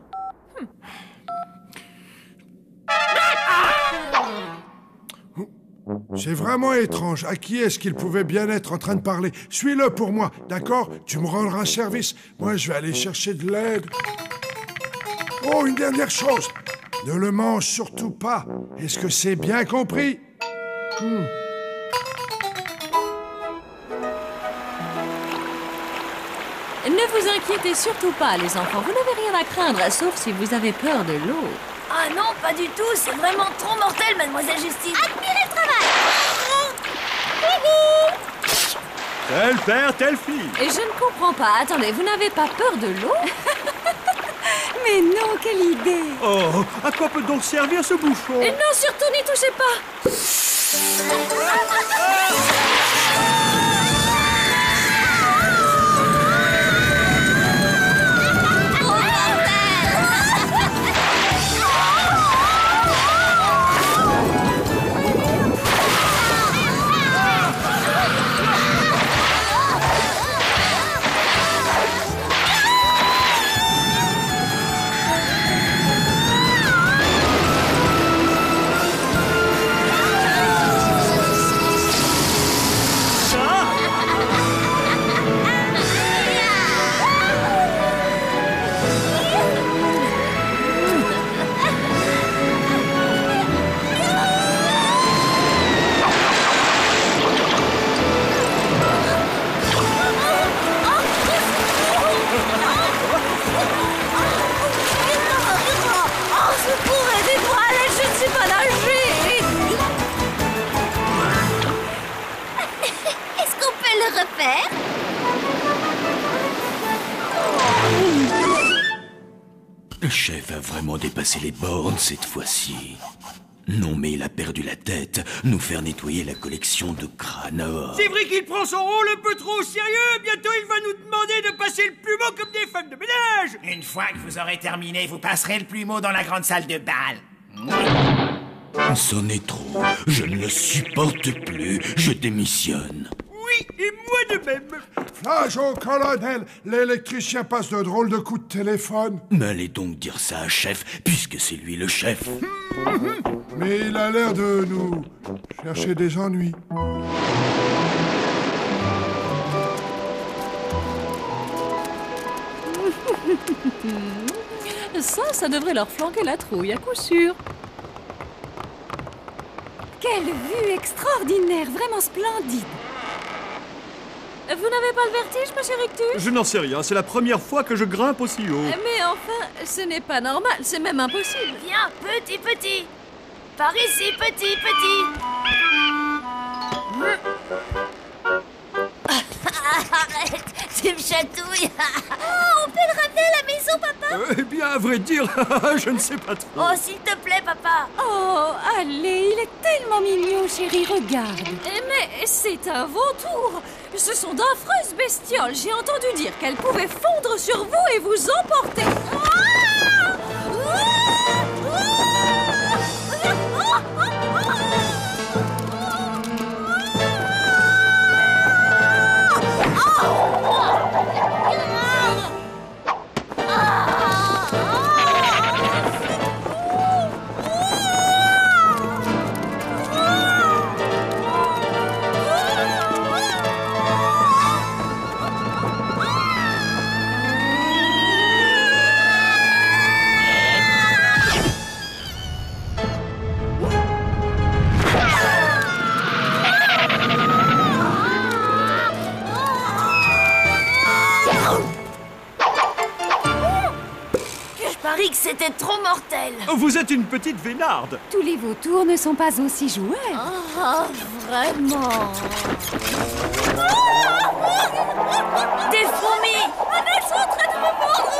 C'est vraiment étrange. À qui est-ce qu'il pouvait bien être en train de parler? Suis-le pour moi, d'accord? Tu me rendras service. Moi, je vais aller chercher de l'aide. Oh, une dernière chose. Ne le mange surtout pas. Est-ce que c'est bien compris? Ne vous inquiétez surtout pas, les enfants. Vous n'avez rien à craindre, sauf si vous avez peur de l'eau. Ah non, pas du tout. C'est vraiment trop mortel, Mademoiselle Justine. Admirez le travail. Tel père, telle fille. Et je ne comprends pas. Attendez, vous n'avez pas peur de l'eau? Mais non, quelle idée! Oh, à quoi peut donc servir ce bouchon? Et non, surtout n'y touchez pas! Le chef a vraiment dépassé les bornes cette fois-ci. Non, mais il a perdu la tête. Nous faire nettoyer la collection de crânes à or. C'est vrai qu'il prend son rôle un peu trop au sérieux. Bientôt, il va nous demander de passer le plumeau comme des femmes de ménage. Une fois que vous aurez terminé, vous passerez le plumeau dans la grande salle de bal. C'en est trop. Je ne le supporte plus. Je démissionne. Oui, et moi de même. Flageot, colonel, l'électricien passe de drôles de coups de téléphone. Mais allez donc dire ça à chef, puisque c'est lui le chef. Mais il a l'air de nous chercher des ennuis. Ça devrait leur flanquer la trouille, à coup sûr. Quelle vue extraordinaire, vraiment splendide. Vous n'avez pas le vertige, monsieur Rictus? Je n'en sais rien, c'est la première fois que je grimpe aussi haut. Mais enfin, ce n'est pas normal, c'est même impossible. Viens, petit, petit. Par ici, petit, petit. Arrête, tu me chatouilles. Oh, on peut le ramener à la maison, papa? Eh bien, à vrai dire, je ne sais pas trop. Oh, s'il te plaît, papa. Oh, allez, il est tellement mignon, chérie, regarde. Mais c'est un vautour. Ce sont d'affreuses bestioles. J'ai entendu dire qu'elles pouvaient fondre sur vous et vous emporter. Que c'était trop mortel. Vous êtes une petite vénarde. Tous les vautours ne sont pas aussi joueurs. Oh, vraiment. Des fourmis. Elles sont en train de me mordre.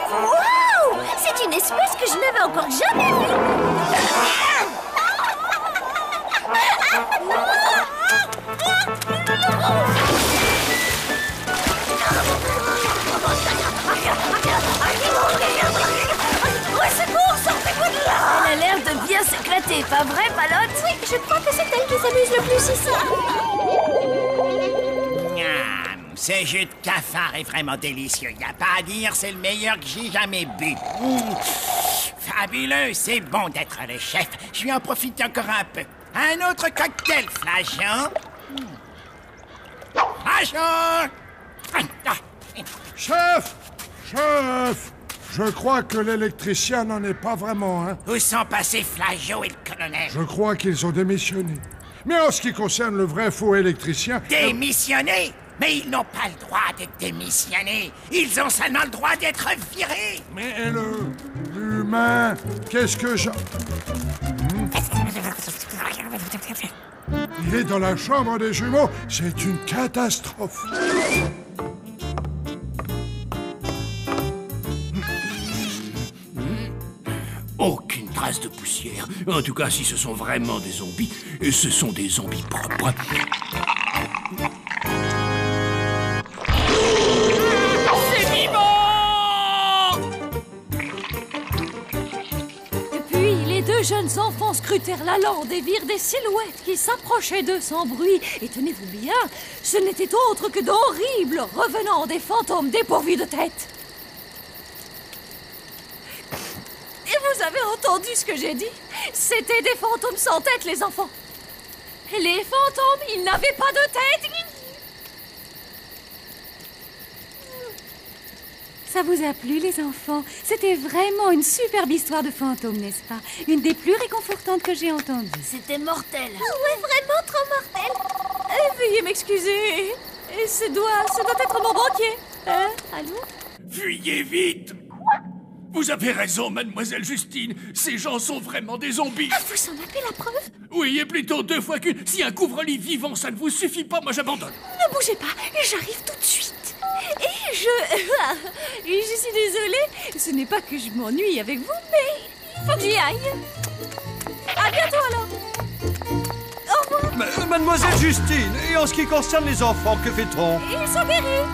Waouh, c'est une espèce que je n'avais encore jamais vue. Elle a l'air de bien s'éclater, pas vrai, Palotte? Oui, je crois que c'est elle qui s'amuse le plus ici. Ce jus de cafard est vraiment délicieux. Y a pas à dire, c'est le meilleur que j'ai jamais bu. Fabuleux, c'est bon d'être le chef. Je vais en profiter encore un peu. Un autre cocktail, Flageot. Flageot! Chef! Chef! Je crois que l'électricien n'en est pas vraiment, hein? Où sont passés Flageot et le colonel? Je crois qu'ils ont démissionné. Mais en ce qui concerne le vrai faux électricien... Démissionné? Mais ils n'ont pas le droit d'être démissionnés. Ils ont seulement le droit d'être virés. Mais l'humain, qu'est-ce que je... Il est dans la chambre des jumeaux. C'est une catastrophe. Aucune trace de poussière. En tout cas, si ce sont vraiment des zombies, et ce sont des zombies propres. C'est vivant! Puis, les deux jeunes enfants scrutèrent la lande et virent des silhouettes qui s'approchaient d'eux sans bruit. Et tenez-vous bien, ce n'était autre que d'horribles revenants des fantômes dépourvus de tête. Et vous avez entendu ce que j'ai dit? C'était des fantômes sans tête, les enfants. Les fantômes, ils n'avaient pas de tête. Ça vous a plu, les enfants? C'était vraiment une superbe histoire de fantôme, n'est-ce pas? Une des plus réconfortantes que j'ai entendues. C'était mortel. Ouais, vraiment trop mortel. Veuillez m'excuser. Ce doit être mon banquier. Allô? Fuyez vite! Vous avez raison, mademoiselle Justine. Ces gens sont vraiment des zombies. Vous en avez la preuve? Oui, et plutôt 2 fois qu'une. Si un couvre-lit vivant, ça ne vous suffit pas, moi j'abandonne. Ne bougez pas, j'arrive tout de suite. Et je suis désolée. Ce n'est pas que je m'ennuie avec vous, mais il faut que j'y aille. À bientôt alors. Au revoir. Mademoiselle Justine, et en ce qui concerne les enfants, que fait-on? Ils sont guéris.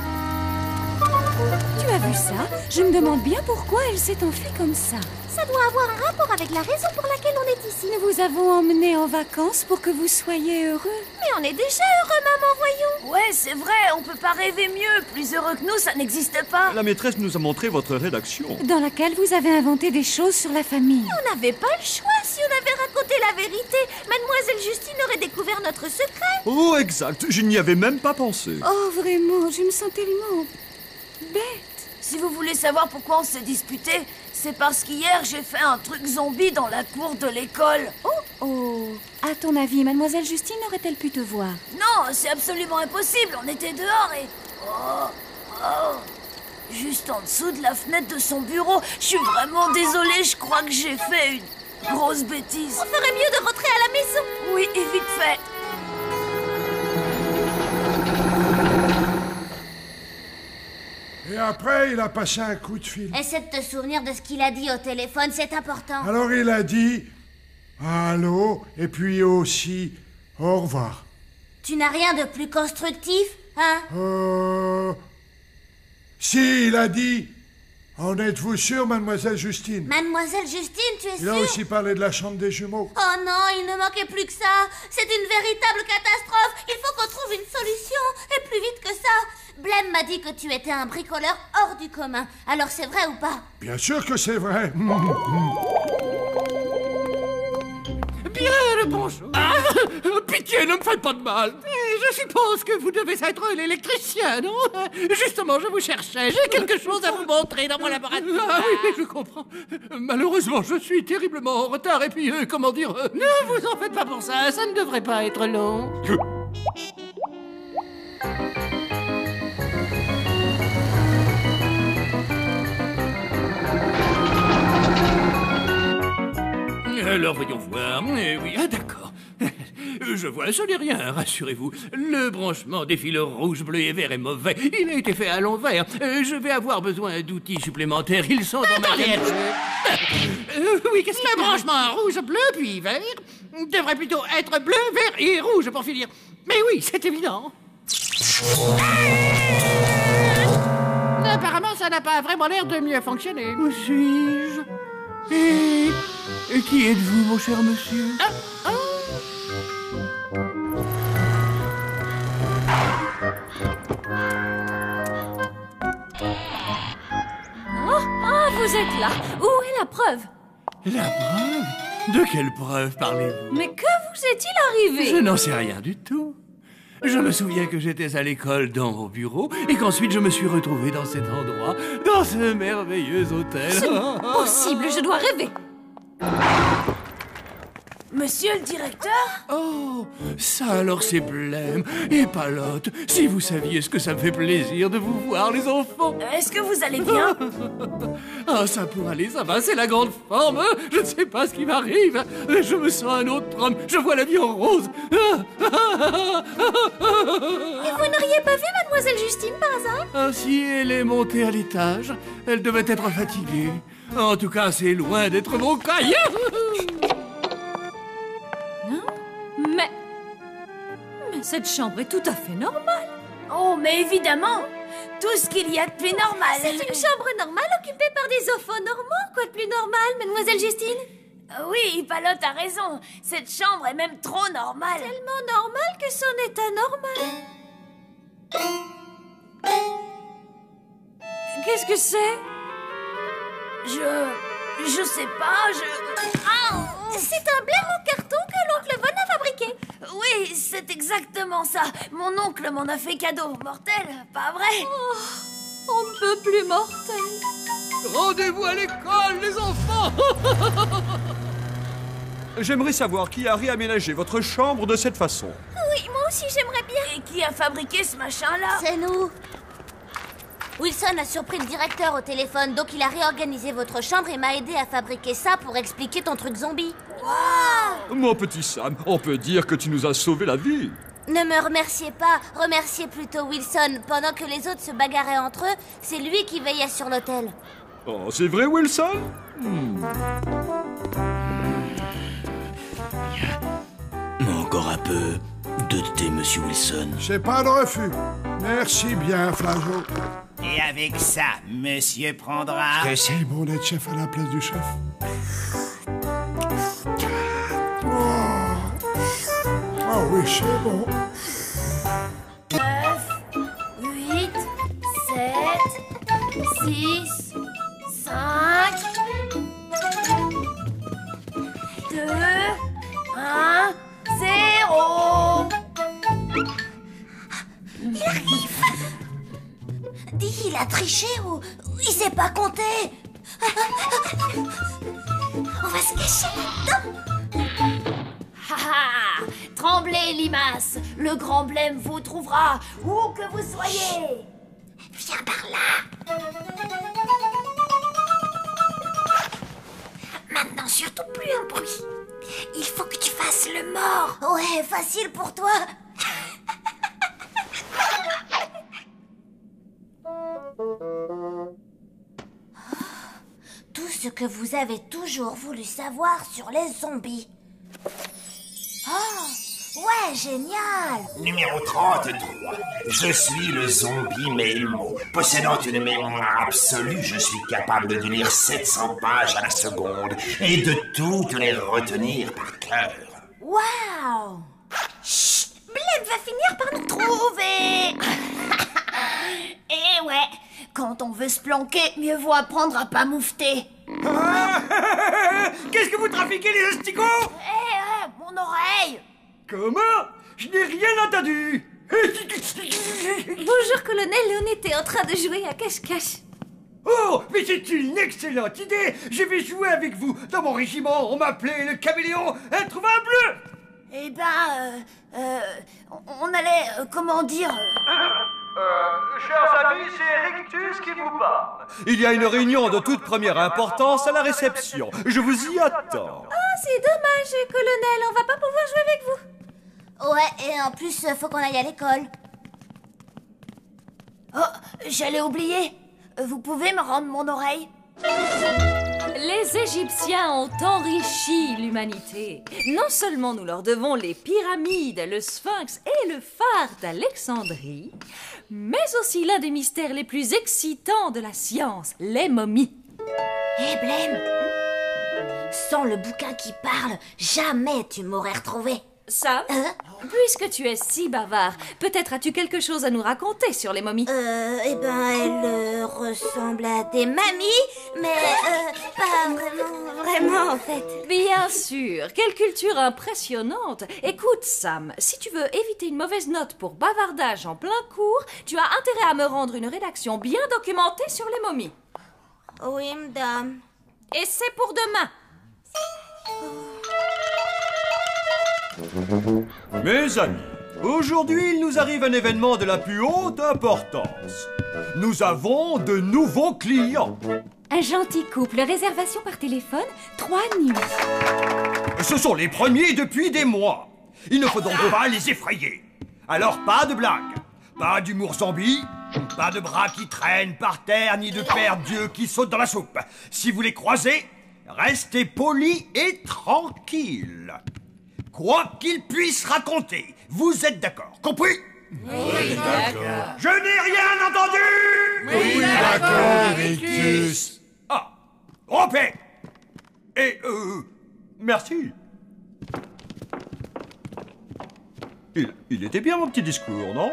Tu as vu ça? Je me demande bien pourquoi elle s'est enfuie comme ça. Ça doit avoir un rapport avec la raison pour laquelle on est ici. Nous vous avons emmené en vacances pour que vous soyez heureux. Mais on est déjà heureux, maman, voyons. Ouais, c'est vrai, on peut pas rêver mieux. Plus heureux que nous, ça n'existe pas. La maîtresse nous a montré votre rédaction. Dans laquelle vous avez inventé des choses sur la famille. On n'avait pas le choix. Si on avait raconté la vérité, Mademoiselle Justine aurait découvert notre secret. Oh, exact. Je n'y avais même pas pensé. Oh, vraiment, je me sens tellement bête. Si vous voulez savoir pourquoi on s'est disputé, c'est parce qu'hier, j'ai fait un truc zombie dans la cour de l'école. Oh, à ton avis, Mademoiselle Justine aurait-elle pu te voir? Non, c'est absolument impossible. On était dehors et... Oh, juste en dessous de la fenêtre de son bureau. Je suis vraiment désolée, je crois que j'ai fait une grosse bêtise. On ferait mieux de rentrer à la maison. Oui, et vite fait. Et après, il a passé un coup de fil. Essaie de te souvenir de ce qu'il a dit au téléphone, c'est important. Alors il a dit allô, et puis aussi au revoir. Tu n'as rien de plus constructif, hein? Si, il a dit en êtes-vous sûr, Mademoiselle Justine? Mademoiselle Justine, tu es Il a sûre? aussi parlé de la chambre des jumeaux. Oh non, il ne manquait plus que ça. C'est une véritable catastrophe. Il faut qu'on trouve une solution. Et plus vite que ça. Blême m'a dit que tu étais un bricoleur hors du commun. Alors c'est vrai ou pas? Bien sûr que c'est vrai. Bien le bonjour. Pitié, ne me faites pas de mal. Je suppose que vous devez être l'électricien, non? Justement, je vous cherchais. J'ai quelque chose à vous montrer dans mon laboratoire. Ah oui, je comprends. Malheureusement, je suis terriblement en retard et puis, comment dire... Ne vous en faites pas pour ça, ça ne devrait pas être long. Alors, voyons voir. Oui, d'accord. Je vois, ce n'est rien, rassurez-vous. Le branchement des fils rouges, bleus et verts est mauvais. Il a été fait à l'envers. Je vais avoir besoin d'outils supplémentaires. Ils sont dans ma tête. Oui, qu'est-ce que le branchement rouge, bleu, puis vert devrait plutôt être bleu, vert et rouge, pour finir. Mais oui, c'est évident. Apparemment, ça n'a pas vraiment l'air de mieux fonctionner. Où suis-je? Et qui êtes-vous, mon cher monsieur? Vous êtes là. Où est la preuve? La preuve? De quelle preuve parlez-vous? Mais que vous est-il arrivé? Je n'en sais rien du tout. Je me souviens que j'étais à l'école dans mon bureau et qu'ensuite je me suis retrouvé dans cet endroit, dans ce merveilleux hôtel. C'est impossible, je dois rêver. Monsieur le directeur? Oh, ça alors c'est Blême et Palotte. Si vous saviez ce que ça me fait plaisir de vous voir, les enfants. Est-ce que vous allez bien? Ah, ça pour aller, ça va, c'est la grande forme. Je ne sais pas ce qui m'arrive. Je me sens un autre homme. Je vois la vie en rose. Et vous n'auriez pas vu Mademoiselle Justine par hasard? Ah, si elle est montée à l'étage, elle devait être fatiguée. En tout cas, c'est loin d'être mon cas. Mais cette chambre est tout à fait normale. Oh, mais évidemment. Tout ce qu'il y a de plus normal. C'est une chambre normale occupée par des enfants normaux. Quoi de plus normal, Mademoiselle Justine? Oui, Palotte a raison. Cette chambre est même trop normale. Tellement normale que c'en est anormal. Qu'est-ce que c'est? Je sais pas, C'est un blême en carton que l'oncle Von a fabriqué. Oui, c'est exactement ça. Mon oncle m'en a fait cadeau. Mortel, pas vrai? Oh, on ne peut plus mortel. Rendez-vous à l'école, les enfants. J'aimerais savoir qui a réaménagé votre chambre de cette façon. Oui, moi aussi j'aimerais bien. Et qui a fabriqué ce machin-là? C'est nous. Wilson a surpris le directeur au téléphone, donc il a réorganisé votre chambre et m'a aidé à fabriquer ça pour expliquer ton truc zombie. Wow! Mon petit Sam, on peut dire que tu nous as sauvé la vie. Ne me remerciez pas, remerciez plutôt Wilson. Pendant que les autres se bagarraient entre eux, c'est lui qui veillait sur l'hôtel. Oh, c'est vrai, Wilson? Encore un peu de thé, monsieur Wilson. C'est pas de refus. Merci bien, Flageot. Et avec ça, monsieur prendra... C'est bon d'être chef à la place du chef. Oh oui, c'est bon. 9, 8, 7, 6, 5, 2, 1, 0. Il arrive. Dis, il a triché ou il sait pas compter. On va se cacher là-dedans. Haha, tremblez, limaces. Le grand blême vous trouvera où que vous soyez. Viens par là. Maintenant, surtout plus un bruit. Il faut que tu fasses le mort. Ouais, facile pour toi. Tout ce que vous avez toujours voulu savoir sur les zombies. Oh, ouais, génial. Numéro 33. Je suis le zombie Melmo. Possédant une mémoire absolue, je suis capable de lire 700 pages à la seconde et de toutes les retenir par cœur. Waouh. Chut, Blême va finir par nous trouver. Eh ouais, quand on veut se planquer, mieux vaut apprendre à pas moufter. Qu'est-ce que vous trafiquez, les asticots? Mon oreille. Comment? Je n'ai rien entendu. Bonjour, colonel, on était en train de jouer à cache-cache. Oh, mais c'est une excellente idée. Je vais jouer avec vous. Dans mon régiment, on m'appelait le caméléon introuvable. Eh ben, on allait, comment dire... Chers amis, c'est Rictus qui vous parle. Il y a une réunion de toute première importance à la réception. Je vous y attends. Oh, c'est dommage, colonel, on va pas pouvoir jouer avec vous. Ouais, et en plus, faut qu'on aille à l'école. Oh, j'allais oublier. Vous pouvez me rendre mon oreille? Les Égyptiens ont enrichi l'humanité. Non seulement nous leur devons les pyramides, le sphinx et le phare d'Alexandrie, mais aussi l'un des mystères les plus excitants de la science, les momies. Hé, Blême, sans le bouquin qui parle, jamais tu m'aurais retrouvé. Sam, puisque tu es si bavard, peut-être as-tu quelque chose à nous raconter sur les momies? Eh ben, elles ressemblent à des mamies, mais pas vraiment en fait. Bien sûr, quelle culture impressionnante. Écoute, Sam, si tu veux éviter une mauvaise note pour bavardage en plein cours, tu as intérêt à me rendre une rédaction bien documentée sur les momies. Oui, madame. Et c'est pour demain. Mes amis, aujourd'hui il nous arrive un événement de la plus haute importance. Nous avons de nouveaux clients. Un gentil couple, réservation par téléphone, 3 nuits. Ce sont les premiers depuis des mois. Il ne faut donc pas les effrayer. Alors pas de blagues, pas d'humour zombie, pas de bras qui traînent par terre, ni de père Dieu qui saute dans la soupe. Si vous les croisez, restez polis et tranquilles. Quoi qu'ils puissent raconter, vous êtes d'accord, compris? Oui, d'accord. Je n'ai rien entendu. Oui, d'accord, Rictus. Ah, en paix. Et, merci. Il était bien mon petit discours, non?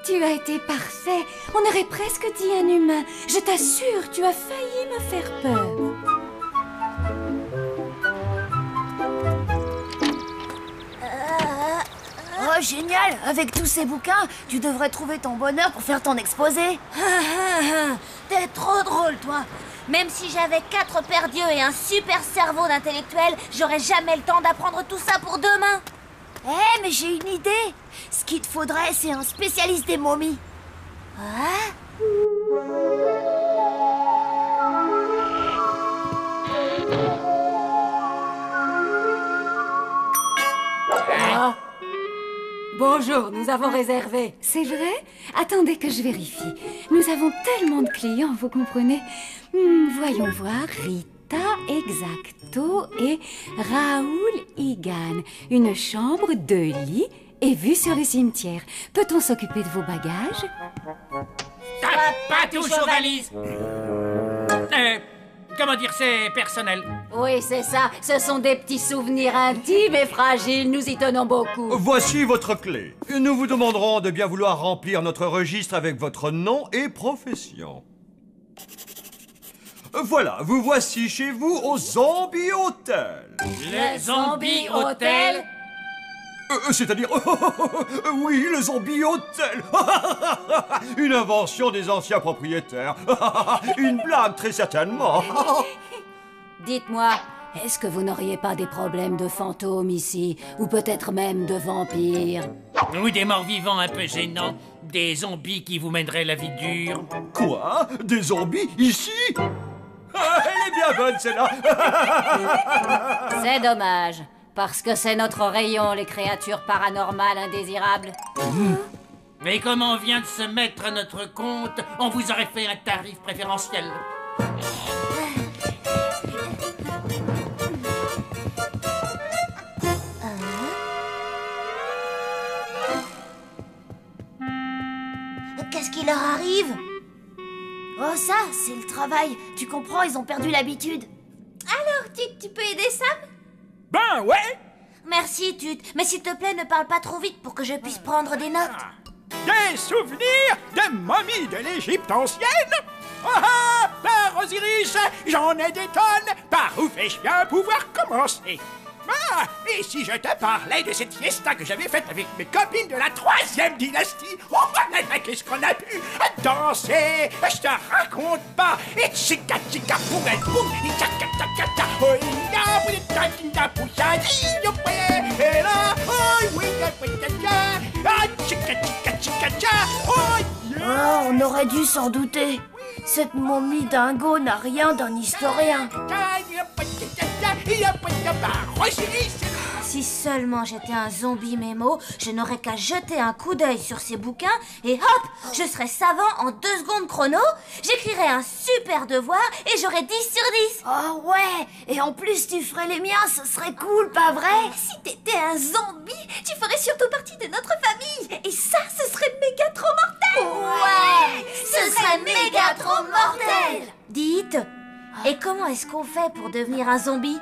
Tu as été parfait. On aurait presque dit un humain. Je t'assure, tu as failli me faire peur. Oh, génial! Avec tous ces bouquins, tu devrais trouver ton bonheur pour faire ton exposé. T'es trop drôle, toi. Même si j'avais 4 paires d'yeux et un super cerveau d'intellectuel, j'aurais jamais le temps d'apprendre tout ça pour demain. Eh, mais j'ai une idée. Ce qu'il te faudrait, c'est un spécialiste des momies. Bonjour, nous avons réservé. C'est vrai? Attendez que je vérifie. Nous avons tellement de clients, vous comprenez? Voyons voir, Rita. Martha Exacto et Raoul Higan. Une chambre, 2 lits et vue sur le cimetière. Peut-on s'occuper de vos bagages? Pas touche aux valises. Comment dire, c'est personnel. Oui, c'est ça. Ce sont des petits souvenirs intimes et fragiles. Nous y tenons beaucoup. Voici votre clé. Nous vous demanderons de bien vouloir remplir notre registre avec votre nom et profession. Voilà, vous voici chez vous au Zombie Hotel. Le Zombie Hotel? C'est-à-dire... oui, le Zombie Hotel. Une invention des anciens propriétaires. Une blague, très certainement. Dites-moi, est-ce que vous n'auriez pas des problèmes de fantômes ici? Ou peut-être même de vampires? Ou des morts vivants un peu gênants? Des zombies qui vous mèneraient la vie dure? Quoi? Des zombies ici? Elle est bien bonne, celle-là. C'est dommage. Parce que c'est notre rayon, les créatures paranormales indésirables. Mais comme on vient de se mettre à notre compte, on vous aurait fait un tarif préférentiel. Qu'est-ce qui leur arrive? Oh ça, c'est le travail. Tu comprends, ils ont perdu l'habitude. Alors, tu peux aider Sam? Ben ouais. Merci, Tut. Mais s'il te plaît, ne parle pas trop vite pour que je puisse prendre des notes. Des souvenirs de momies de l'Égypte ancienne? Par Osiris, j'en ai des tonnes. Par où vais-je bien pouvoir commencer? Et si je te parlais de cette fiesta que j'avais faite avec mes copines de la 3e dynastie? Qu'est-ce qu'on a pu danser? Je te raconte pas. Et chica chica boum boum, chica chica chica, oh ya, oui chica chica et là, oh oui chica chica chica chica, oh, on aurait dû s'en douter. Cette momie dingo n'a rien d'un historien. Si seulement j'étais un zombie mémo, je n'aurais qu'à jeter un coup d'œil sur ces bouquins et hop, je serais savant en 2 secondes chrono, j'écrirais un super devoir et j'aurais 10 sur 10. Oh ouais, et en plus tu ferais les miens, ce serait cool, pas vrai? Si t'étais un zombie, tu ferais surtout partie de notre famille. Et ça, ce serait méga trop mortel. Ouais, ce serait méga trop mortel. Dites, et comment est-ce qu'on fait pour devenir un zombie?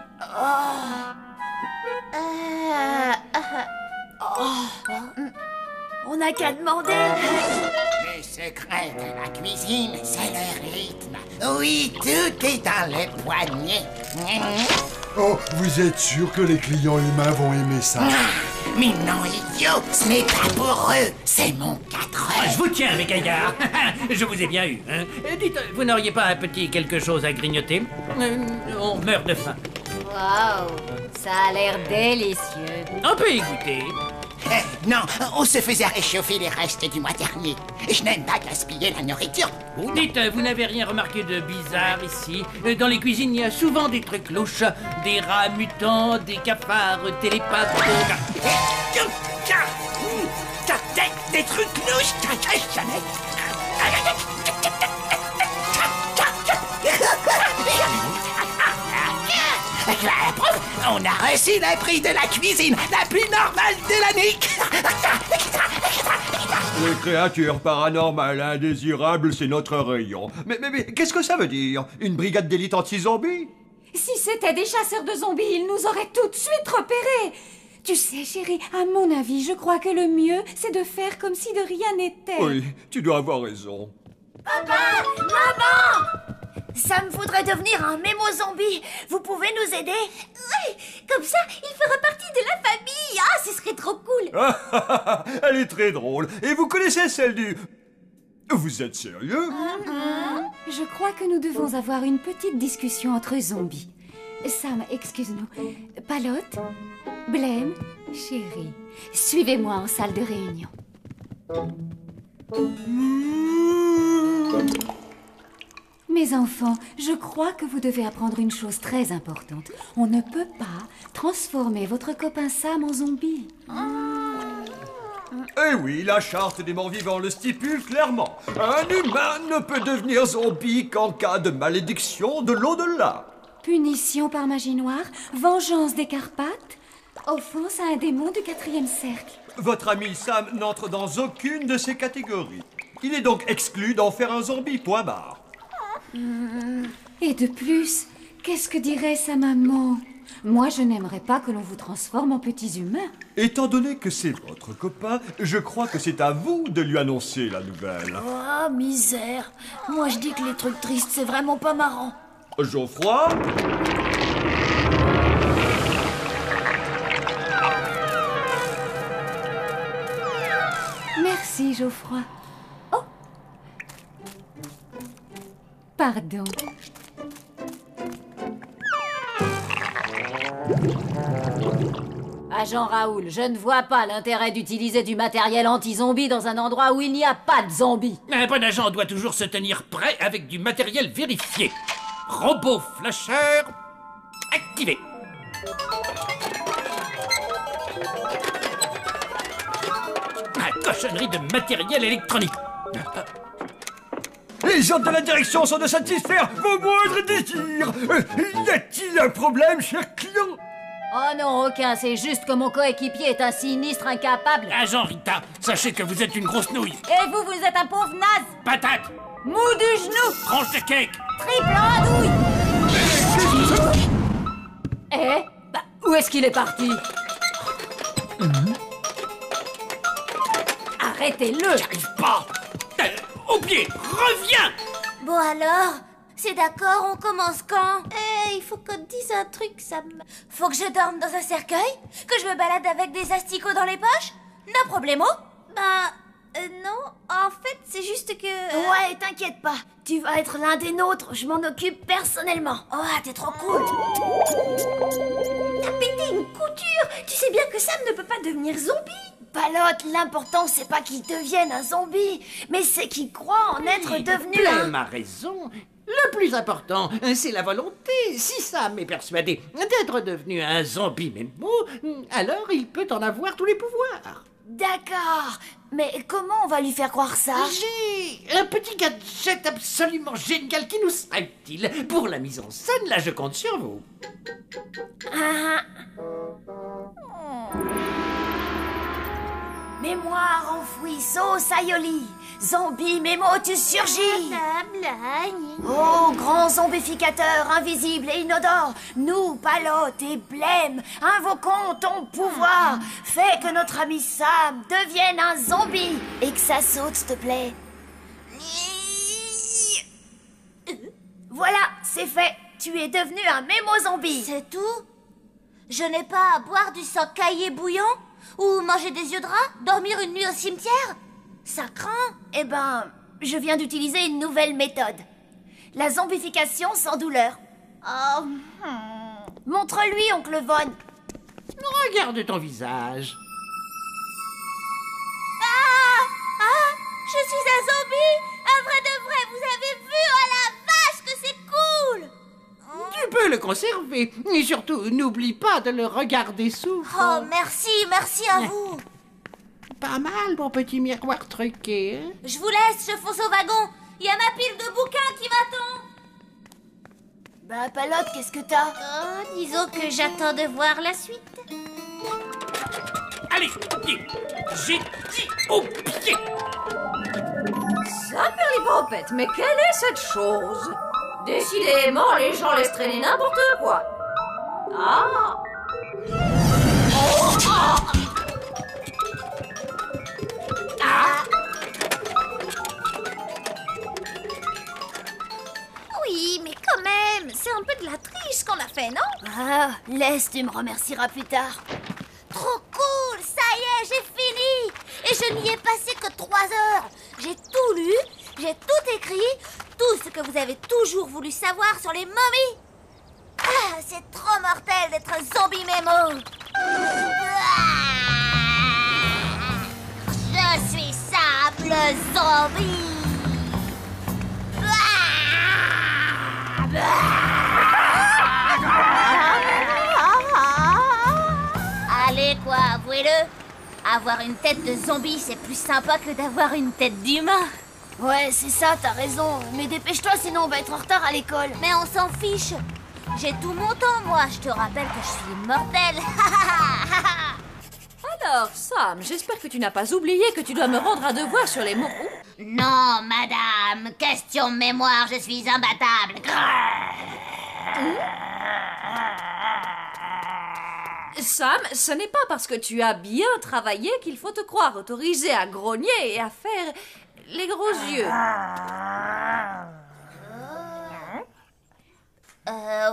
On n'a qu'à demander. Le secret de la cuisine, c'est le rythme. Oui, tout est dans les poignets. Oh, vous êtes sûr que les clients humains vont aimer ça? Mais non, idiot, ce n'est pas pour eux, c'est mon 4 heures. Je vous tiens, mes gaillards. Je vous ai bien eu, hein. Dites, vous n'auriez pas un petit quelque chose à grignoter? On meurt de faim. Waouh, ça a l'air délicieux. On peut y goûter. Non, on se faisait réchauffer les restes du mois dernier. Je n'aime pas gaspiller la nourriture. Dites, vous n'avez rien remarqué de bizarre ici? Dans les cuisines, il y a souvent des trucs louches. Des rats mutants, des cafards télépathes. Des trucs louches. La preuve, on a reçu le prix de la cuisine la plus normale de l'année. Les créatures paranormales indésirables, c'est notre rayon. Mais qu'est-ce que ça veut dire? Une brigade d'élite anti-zombies? Si c'était des chasseurs de zombies, ils nous auraient tout de suite repérés. Tu sais, chérie, à mon avis, je crois que le mieux, c'est de faire comme si de rien n'était. Oui, tu dois avoir raison. Papa! Maman! Sam voudrait devenir un mémo-zombie. Vous pouvez nous aider? Oui, comme ça, il fera partie de la famille. Ah, ce serait trop cool. Elle est très drôle. Et vous connaissez celle du... Vous êtes sérieux? Je crois que nous devons avoir une petite discussion entre zombies. Sam, excuse-nous. Palotte, Blême, chérie, suivez-moi en salle de réunion. Mes enfants, je crois que vous devez apprendre une chose très importante. On ne peut pas transformer votre copain Sam en zombie. Eh oui, la charte des morts vivants le stipule clairement. Un humain ne peut devenir zombie qu'en cas de malédiction de l'au-delà. Punition par magie noire, vengeance des Carpates, offense à un démon du 4e cercle. Votre ami Sam n'entre dans aucune de ces catégories. Il est donc exclu d'en faire un zombie, point barre. Et de plus, qu'est-ce que dirait sa maman? Moi, je n'aimerais pas que l'on vous transforme en petits humains. Étant donné que c'est votre copain, je crois que c'est à vous de lui annoncer la nouvelle. Oh, misère. Moi, je dis que les trucs tristes, c'est vraiment pas marrant. Geoffroy? Merci, Geoffroy. Oh! Pardon. Agent Raoul, je ne vois pas l'intérêt d'utiliser du matériel anti-zombie dans un endroit où il n'y a pas de zombies. Un bon agent doit toujours se tenir prêt avec du matériel vérifié. Robot flasher activé. Cochonnerie de matériel électronique. Les gens de la direction sont de satisfaire vos moindres désirs. Y a-t-il un problème, cher client? Oh non, aucun, c'est juste que mon coéquipier est un sinistre incapable. Agent Rita, sachez que vous êtes une grosse nouille. Et vous, vous êtes un pauvre naze. Patate. Mou du genou. Tranche de cake. Triple andouille. Eh? Bah, où est-ce qu'il est parti? Arrêtez-le. J'arrive pas. Au pied, reviens. Bon alors, c'est d'accord, on commence quand? Il faut qu'on dise un truc, Sam. Faut que je dorme dans un cercueil? Que je me balade avec des asticots dans les poches? No problemo? Non, en fait, c'est juste que... Ouais, t'inquiète pas. Tu vas être l'un des nôtres, je m'en occupe personnellement. Oh, t'es trop cool. T'as pété une couture. Tu sais bien que Sam ne peut pas devenir zombie. Palote, l'important c'est pas qu'il devienne un zombie, mais c'est qu'il croit en être devenu un... Blême a raison. Le plus important, c'est la volonté. Si Sam est persuadé d'être devenu un zombie Mémo, alors il peut en avoir tous les pouvoirs. D'accord, mais comment on va lui faire croire ça? J'ai un petit gadget absolument génial qui nous sera utile. Pour la mise en scène, là je compte sur vous. Mémoire enfouie, sauce aioli. Zombie Mémo, tu surgis. Oh, grand zombificateur invisible et inodore, nous, Palote et Blême, invoquons ton pouvoir. Fais que notre ami Sam devienne un zombie et que ça saute, s'il te plaît. Voilà, c'est fait. Tu es devenu un Mémo-zombie. C'est tout? Je n'ai pas à boire du sang caillé bouillant? Ou manger des yeux de rat? Dormir une nuit au cimetière? Ça craint. Eh ben, je viens d'utiliser une nouvelle méthode. La zombification sans douleur. Oh. Montre-lui, oncle Von. Regarde ton visage. Je suis un zombie. Un vrai de vrai, vous avez vu? Oh la vache, que c'est cool. Tu peux le conserver. Et surtout, n'oublie pas de le regarder souffrir. Oh, merci à vous. Pas mal, mon petit miroir truqué, hein? Je vous laisse, je fonce au wagon. Il y a ma pile de bouquins qui m'attend. Bah, Palote, qu'est-ce que t'as? Disons que j'attends de voir la suite. Allez, j'ai dit au pied. Saperlipopette, mais quelle est cette chose? Décidément, les gens laissent traîner n'importe quoi. Ah! Oh, ah! Ah! Oui, mais quand même, c'est un peu de la triche qu'on a fait, non? Ah, laisse, tu me remercieras plus tard. Trop cool, ça y est, j'ai fini. Et je n'y ai passé que 3 heures. J'ai tout lu, j'ai tout écrit, tout ce que vous avez toujours voulu savoir sur les momies. Ah, c'est trop mortel d'être zombie Mémo. Je suis Sam, le zombie. Allez quoi, avouez-le. Avoir une tête de zombie, c'est plus sympa que d'avoir une tête d'humain. Ouais, c'est ça, t'as raison. Mais dépêche-toi, sinon on va être en retard à l'école. Mais on s'en fiche. J'ai tout mon temps, moi. Je te rappelle que je suis immortelle. Alors, Sam, j'espère que tu n'as pas oublié que tu dois me rendre un devoir sur les mots. Non, madame. Question de mémoire, je suis imbattable. Sam, ce n'est pas parce que tu as bien travaillé qu'il faut te croire autorisé à grogner et à faire les gros yeux.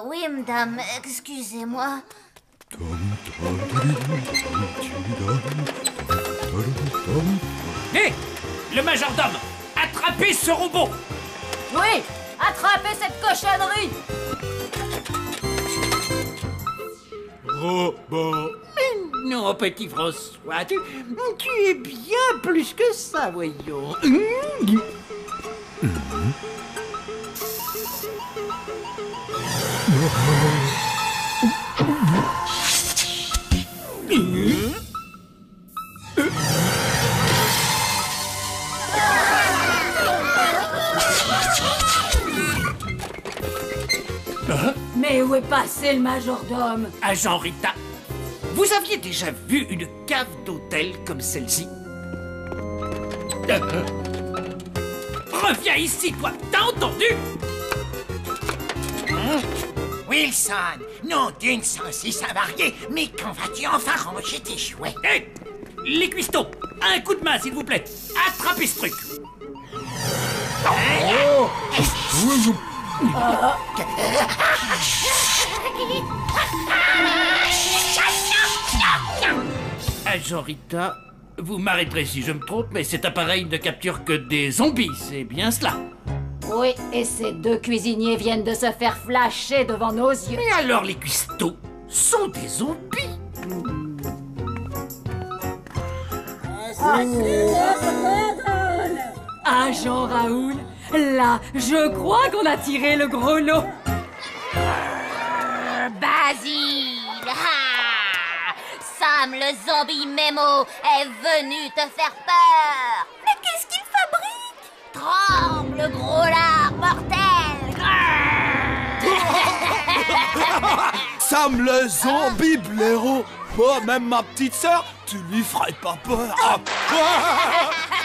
Oui, madame, excusez-moi. Hé, le majordome, attrapez ce robot. Oui, attrapez cette cochonnerie. Robot. Non, petit François, tu es bien plus que ça, voyons. Mais où est passé le majordome? Agent Rita, vous aviez déjà vu une cave d'hôtel comme celle-ci? Reviens ici, toi, t'as entendu? Wilson, non d'une sans six avariés, mais quand vas-tu enfin ranger tes jouets? Hé, les cuistots, un coup de main, s'il vous plaît. Attrapez ce truc. Agent Rita, vous m'arrêterez si je me trompe, mais cet appareil ne capture que des zombies, c'est bien cela? Oui, et ces deux cuisiniers viennent de se faire flasher devant nos yeux. Mais alors les cuistots sont des zombies? Agent Raoul, là, je crois qu'on a tiré le gros lot. Basile. Sam, le zombie Mémo, est venu te faire peur. Mais qu'est-ce qu'il fabrique? Tremble, gros lard mortel. Sam le zombie blaireau. Oh, même ma petite sœur, tu lui ferais pas peur.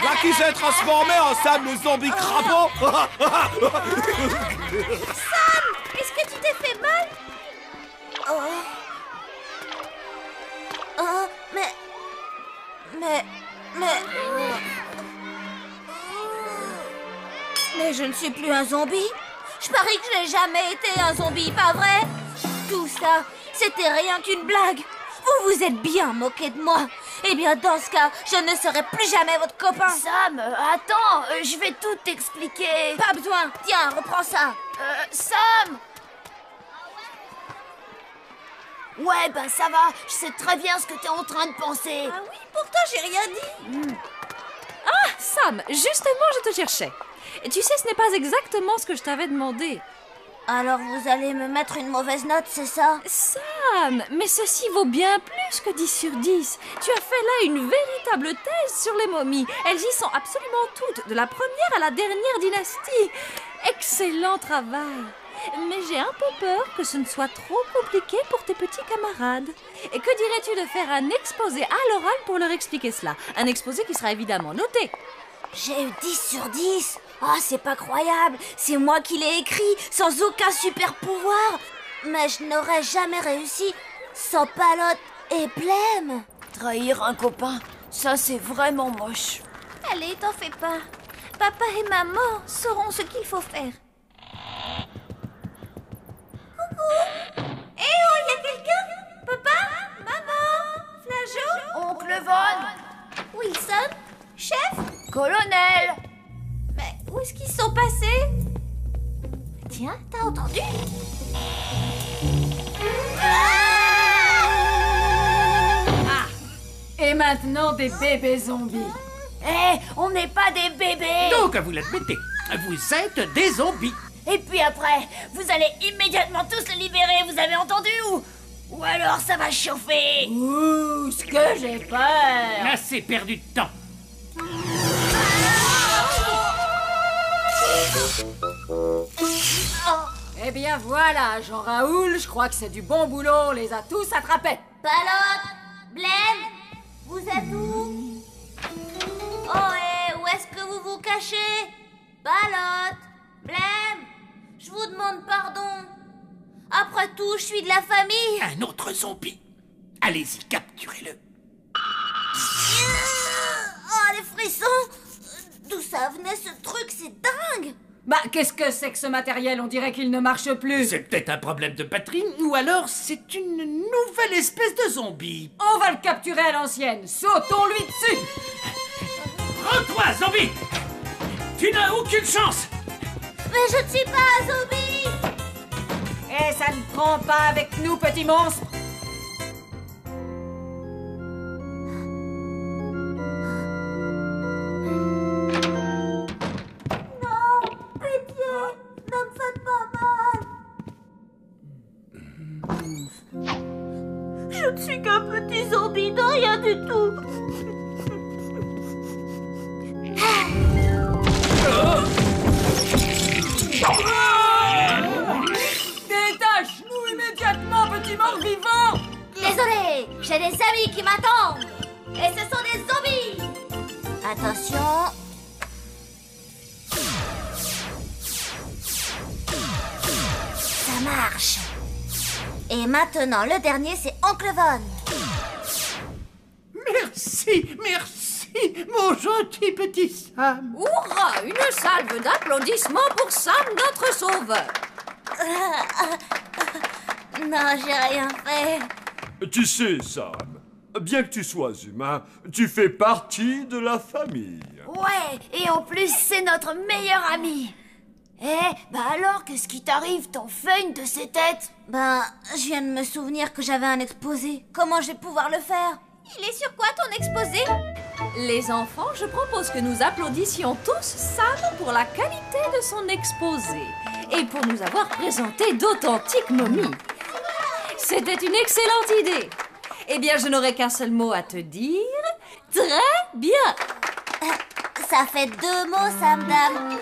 Là qui s'est transformé en Sam le zombie crapaud. Sam, est-ce que tu t'es fait mal? Mais je ne suis plus un zombie. Je parie que je n'ai jamais été un zombie, pas vrai? Tout ça, c'était rien qu'une blague. Vous vous êtes bien moqué de moi. Eh bien, dans ce cas, je ne serai plus jamais votre copain. Sam, attends, je vais tout t'expliquer. Pas besoin. Tiens, reprends ça. Sam! Ouais, ben ça va, je sais très bien ce que t'es en train de penser. Ah oui, pourtant j'ai rien dit. Ah, Sam, justement, je te cherchais. Tu sais, ce n'est pas exactement ce que je t'avais demandé. Alors vous allez me mettre une mauvaise note, c'est ça? Sam, mais ceci vaut bien plus que 10 sur 10. Tu as fait là une véritable thèse sur les momies. Elles y sont absolument toutes, de la première à la dernière dynastie. Excellent travail. Mais j'ai un peu peur que ce ne soit trop compliqué pour tes petits camarades. Et que dirais-tu de faire un exposé à l'oral pour leur expliquer cela? Un exposé qui sera évidemment noté. J'ai eu 10 sur 10. Ah, c'est pas croyable. C'est moi qui l'ai écrit, sans aucun super pouvoir. Mais je n'aurais jamais réussi sans Palotte et Blême. Trahir un copain, ça c'est vraiment moche. Allez, t'en fais pas. Papa et maman sauront ce qu'il faut faire. Coucou. Eh oh, y a quelqu'un? Papa? Maman? Flageot? Oncle Von? Wilson? Chef? Colonel? Mais où est-ce qu'ils sont passés? Tiens, t'as entendu? Ah! Et maintenant des bébés zombies. Eh, on n'est pas des bébés! Donc, vous l'admettez, vous êtes des zombies. Et puis après, vous allez immédiatement tous les libérer, vous avez entendu? Ou alors ça va chauffer? Ouh, ce que j'ai peur! Assez perdu de temps. Eh bien voilà, Jean-Raoul, je crois que c'est du bon boulot, on les a tous attrapés. Palote, Blême, vous êtes où? Oh, et où est-ce que vous vous cachez? Palote, Blême, je vous demande pardon. Après tout, je suis de la famille. Un autre zombie. Allez-y, capturez-le. Oh, les frissons! D'où ça venait ce truc? C'est dingue! Bah, qu'est-ce que c'est que ce matériel? On dirait qu'il ne marche plus. C'est peut-être un problème de batterie, ou alors c'est une nouvelle espèce de zombie. On va le capturer à l'ancienne. Sautons-lui dessus. Prends-toi, zombie! Tu n'as aucune chance! Mais je ne suis pas un zombie! Et ça ne prend pas avec nous, petit monstre. Ne me faites pas mal! Je ne suis qu'un petit zombie de rien du tout! Détache-nous immédiatement, petit mort-vivant! Désolé, j'ai des amis qui m'attendent! Et ce sont des zombies! Attention! Ça marche! Et maintenant, le dernier, c'est Oncle Von. Merci, mon gentil petit Sam. Hurrah! Une salve d'applaudissements pour Sam, notre sauveur. Non, j'ai rien fait. Tu sais, Sam, bien que tu sois humain, tu fais partie de la famille. Ouais, et en plus, c'est notre meilleur ami. Bah alors, qu'est-ce qui t'arrive? T'en fais une de ces têtes? Ben, je viens de me souvenir que j'avais un exposé. Comment je vais pouvoir le faire? Il est sur quoi ton exposé? Les enfants, je propose que nous applaudissions tous Sam pour la qualité de son exposé et pour nous avoir présenté d'authentiques momies. C'était une excellente idée. Eh bien, je n'aurai qu'un seul mot à te dire. Très bien. Ça fait 2 mots, Sam-Dam.